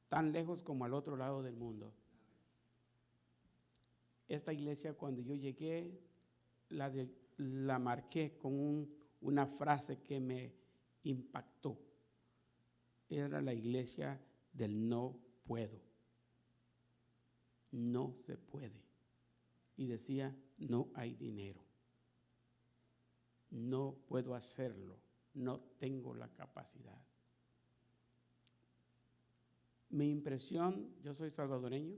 tan lejos como al otro lado del mundo. Esta iglesia, cuando yo llegué, la marqué con una frase que me impactó. Era la iglesia del no puedo. No se puede. Y decía, no hay dinero. No puedo hacerlo. No tengo la capacidad. Mi impresión, yo soy salvadoreño,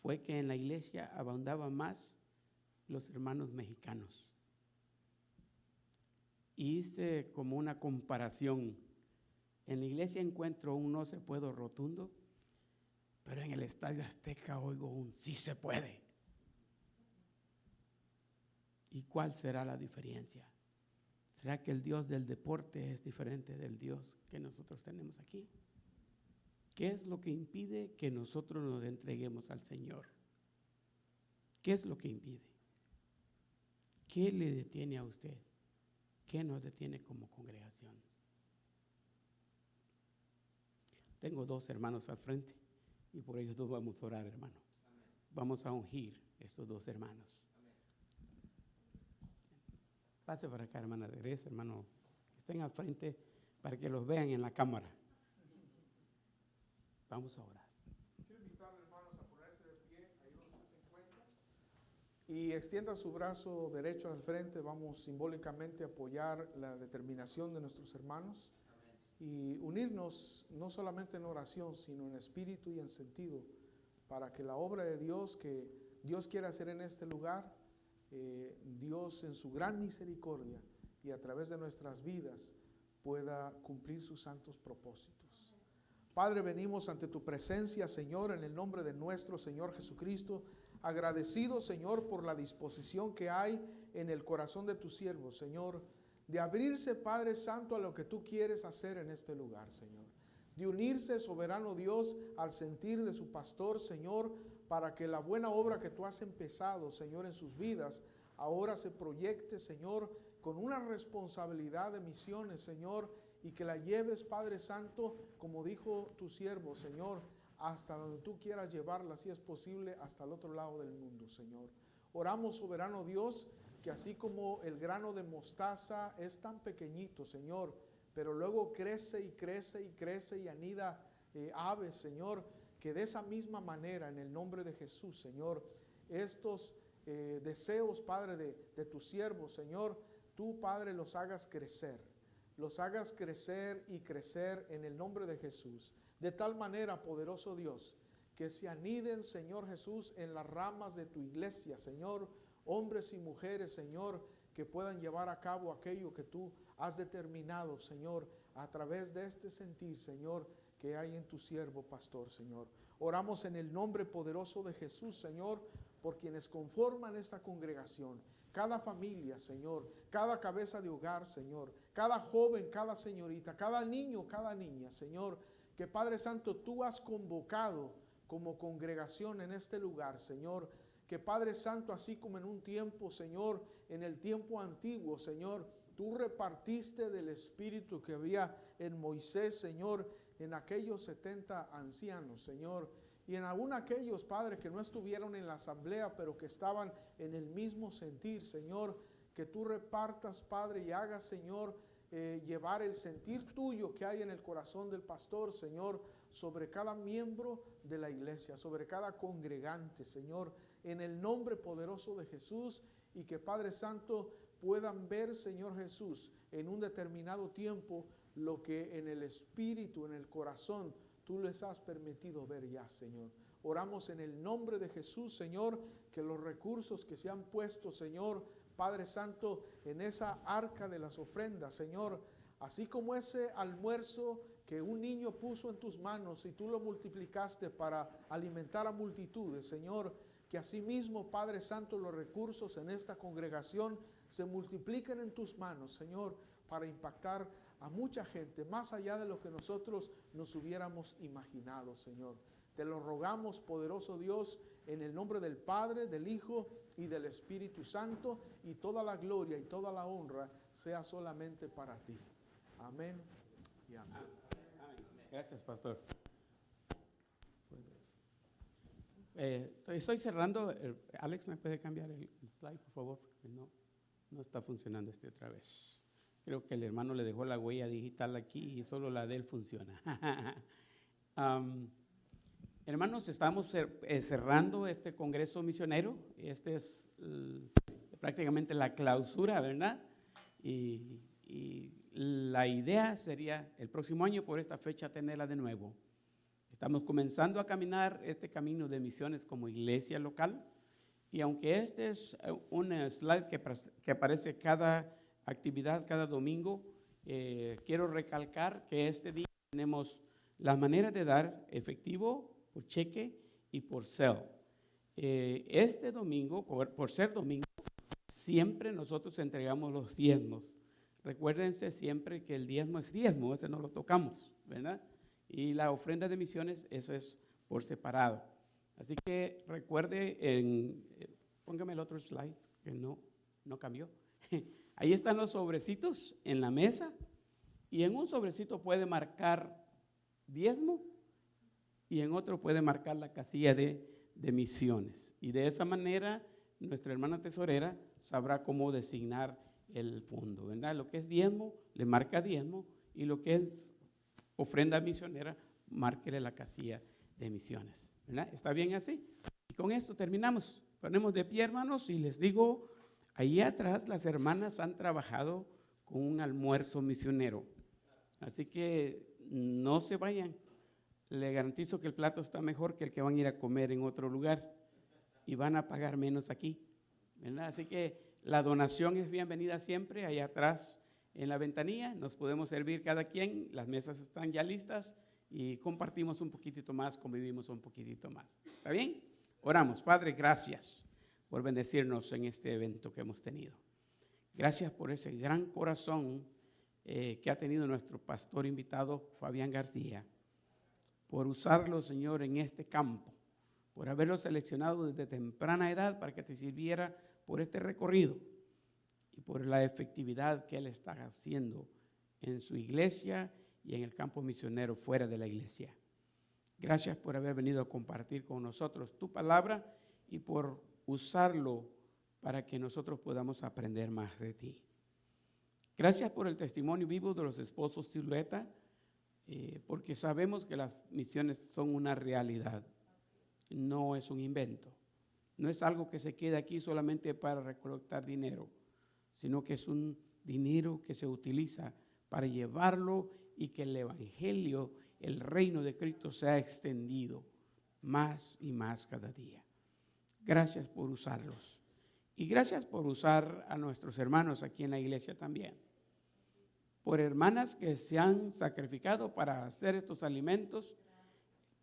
fue que en la iglesia abundaban más los hermanos mexicanos. Hice como una comparación. En la iglesia encuentro un no se puede rotundo, pero en el Estadio Azteca oigo un sí se puede. ¿Y cuál será la diferencia? ¿Será que el Dios del deporte es diferente del Dios que nosotros tenemos aquí? ¿Qué es lo que impide que nosotros nos entreguemos al Señor? ¿Qué es lo que impide? ¿Qué le detiene a usted? ¿Qué nos detiene como congregación? Tengo dos hermanos al frente y por ellos dos vamos a orar, hermano. Amén. Vamos a ungir estos dos hermanos. Amén. Pase para acá, hermana de Gresa, hermano, que estén al frente para que los vean en la cámara. Vamos a orar. Quiero invitar, hermanos, a ponerse de pie ahí donde usted se encuentra y extienda su brazo derecho al frente. Vamos simbólicamente a apoyar la determinación de nuestros hermanos. Y unirnos no solamente en oración, sino en espíritu y en sentido, para que la obra de Dios que Dios quiere hacer en este lugar, Dios en su gran misericordia y a través de nuestras vidas pueda cumplir sus santos propósitos. Padre, venimos ante tu presencia, Señor, en el nombre de nuestro Señor Jesucristo, agradecido, Señor, por la disposición que hay en el corazón de tus siervos, Señor, de abrirse, Padre Santo, a lo que tú quieres hacer en este lugar, Señor. De unirse, soberano Dios, al sentir de su pastor, Señor, para que la buena obra que tú has empezado, Señor, en sus vidas, ahora se proyecte, Señor, con una responsabilidad de misiones, Señor, y que la lleves, Padre Santo, como dijo tu siervo, Señor, hasta donde tú quieras llevarla, si es posible, hasta el otro lado del mundo, Señor. Oramos, soberano Dios, que así como el grano de mostaza es tan pequeñito, Señor, pero luego crece y crece y crece y anida aves, Señor, que de esa misma manera, en el nombre de Jesús, Señor, estos deseos, Padre, de tus siervos, Señor, tú, Padre, los hagas crecer y crecer en el nombre de Jesús. De tal manera, poderoso Dios, que se aniden, Señor Jesús, en las ramas de tu iglesia, Señor, hombres y mujeres, Señor, que puedan llevar a cabo aquello que tú has determinado, Señor, a través de este sentir, Señor, que hay en tu siervo, pastor, Señor. Oramos en el nombre poderoso de Jesús, Señor, por quienes conforman esta congregación, cada familia, Señor, cada cabeza de hogar, Señor, cada joven, cada señorita, cada niño, cada niña, Señor, que Padre Santo, tú has convocado como congregación en este lugar, Señor, que Padre Santo, así como en un tiempo, Señor, en el tiempo antiguo, Señor, tú repartiste del Espíritu que había en Moisés, Señor, en aquellos 70 ancianos, Señor, y en aún aquellos, Padre, que no estuvieron en la asamblea, pero que estaban en el mismo sentir, Señor, que tú repartas, Padre, y hagas, Señor, llevar el sentir tuyo que hay en el corazón del pastor, Señor, sobre cada miembro de la iglesia, sobre cada congregante, Señor, en el nombre poderoso de Jesús, y que, Padre Santo, puedan ver, Señor Jesús, en un determinado tiempo, lo que en el espíritu, en el corazón, tú les has permitido ver ya, Señor. Oramos en el nombre de Jesús, Señor, que los recursos que se han puesto, Señor, Padre Santo, en esa arca de las ofrendas, Señor, así como ese almuerzo que un niño puso en tus manos y tú lo multiplicaste para alimentar a multitudes, Señor, que asimismo, Padre Santo, los recursos en esta congregación se multipliquen en tus manos, Señor, para impactar a mucha gente, más allá de lo que nosotros nos hubiéramos imaginado, Señor. Te lo rogamos, poderoso Dios, en el nombre del Padre, del Hijo y del Espíritu Santo, y toda la gloria y toda la honra sea solamente para ti. Amén y amén. Gracias, pastor. Estoy cerrando. Alex, ¿me puede cambiar el slide, por favor? Porque no está funcionando otra vez. Creo que el hermano le dejó la huella digital aquí y solo la de él funciona. Hermanos, estamos cerrando este congreso misionero. Este es prácticamente la clausura, ¿verdad? Y la idea sería el próximo año por esta fecha tenerla de nuevo. Estamos comenzando a caminar este camino de misiones como iglesia local, y aunque este es un slide que aparece cada actividad, cada domingo, quiero recalcar que este día tenemos las maneras de dar efectivo, por cheque y por Zelle. Este domingo, por ser domingo, siempre nosotros entregamos los diezmos. Recuérdense siempre que el diezmo es diezmo, ese no lo tocamos, ¿verdad? Y la ofrenda de misiones, eso es por separado. Así que recuerde, póngame el otro slide, que no cambió. Ahí están los sobrecitos en la mesa, y en un sobrecito puede marcar diezmo y en otro puede marcar la casilla de misiones. Y de esa manera nuestra hermana tesorera sabrá cómo designar el fondo, ¿verdad? Lo que es diezmo, le marca diezmo, y lo que es ofrenda misionera, márquele la casilla de misiones, ¿verdad? ¿Está bien así? Y con esto terminamos. Ponemos de pie, hermanos, y les digo, ahí atrás las hermanas han trabajado con un almuerzo misionero. Así que no se vayan. Le garantizo que el plato está mejor que el que van a ir a comer en otro lugar y van a pagar menos aquí, ¿verdad? Así que la donación es bienvenida siempre. Allá atrás en la ventanilla nos podemos servir cada quien. Las mesas están ya listas y compartimos un poquitito más, convivimos un poquitito más. ¿Está bien? Oramos. Padre, gracias por bendecirnos en este evento que hemos tenido. Gracias por ese gran corazón que ha tenido nuestro pastor invitado, Fabián García, por usarlo, Señor, en este campo, por haberlo seleccionado desde temprana edad para que te sirviera por este recorrido y por la efectividad que él está haciendo en su iglesia y en el campo misionero fuera de la iglesia. Gracias por haber venido a compartir con nosotros tu palabra y por usarlo para que nosotros podamos aprender más de ti. Gracias por el testimonio vivo de los esposos Silueta, porque sabemos que las misiones son una realidad, no es un invento. No es algo que se quede aquí solamente para recolectar dinero, sino que es un dinero que se utiliza para llevarlo y que el evangelio, el reino de Cristo sea extendido más y más cada día. Gracias por usarlos. Y gracias por usar a nuestros hermanos aquí en la iglesia también. Por hermanas que se han sacrificado para hacer estos alimentos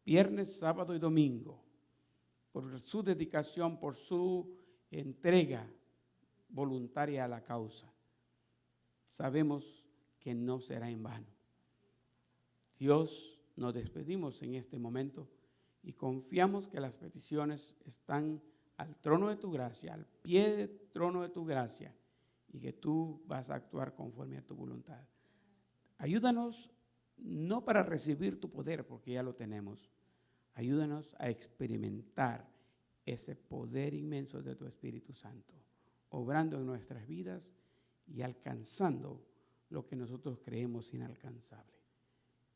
viernes, sábado y domingo. Por su dedicación, por su entrega voluntaria a la causa. Sabemos que no será en vano. Dios, nos despedimos en este momento y confiamos que las peticiones están al trono de tu gracia, al pie del trono de tu gracia, y que tú vas a actuar conforme a tu voluntad. Ayúdanos no para recibir tu poder, porque ya lo tenemos. Ayúdanos a experimentar ese poder inmenso de tu Espíritu Santo, obrando en nuestras vidas y alcanzando lo que nosotros creemos inalcanzable.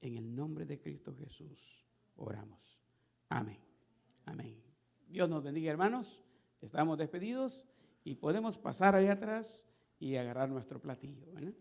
En el nombre de Cristo Jesús oramos. Amén. Amén. Dios nos bendiga, hermanos. Estamos despedidos y podemos pasar allá atrás y agarrar nuestro platillo, ¿verdad?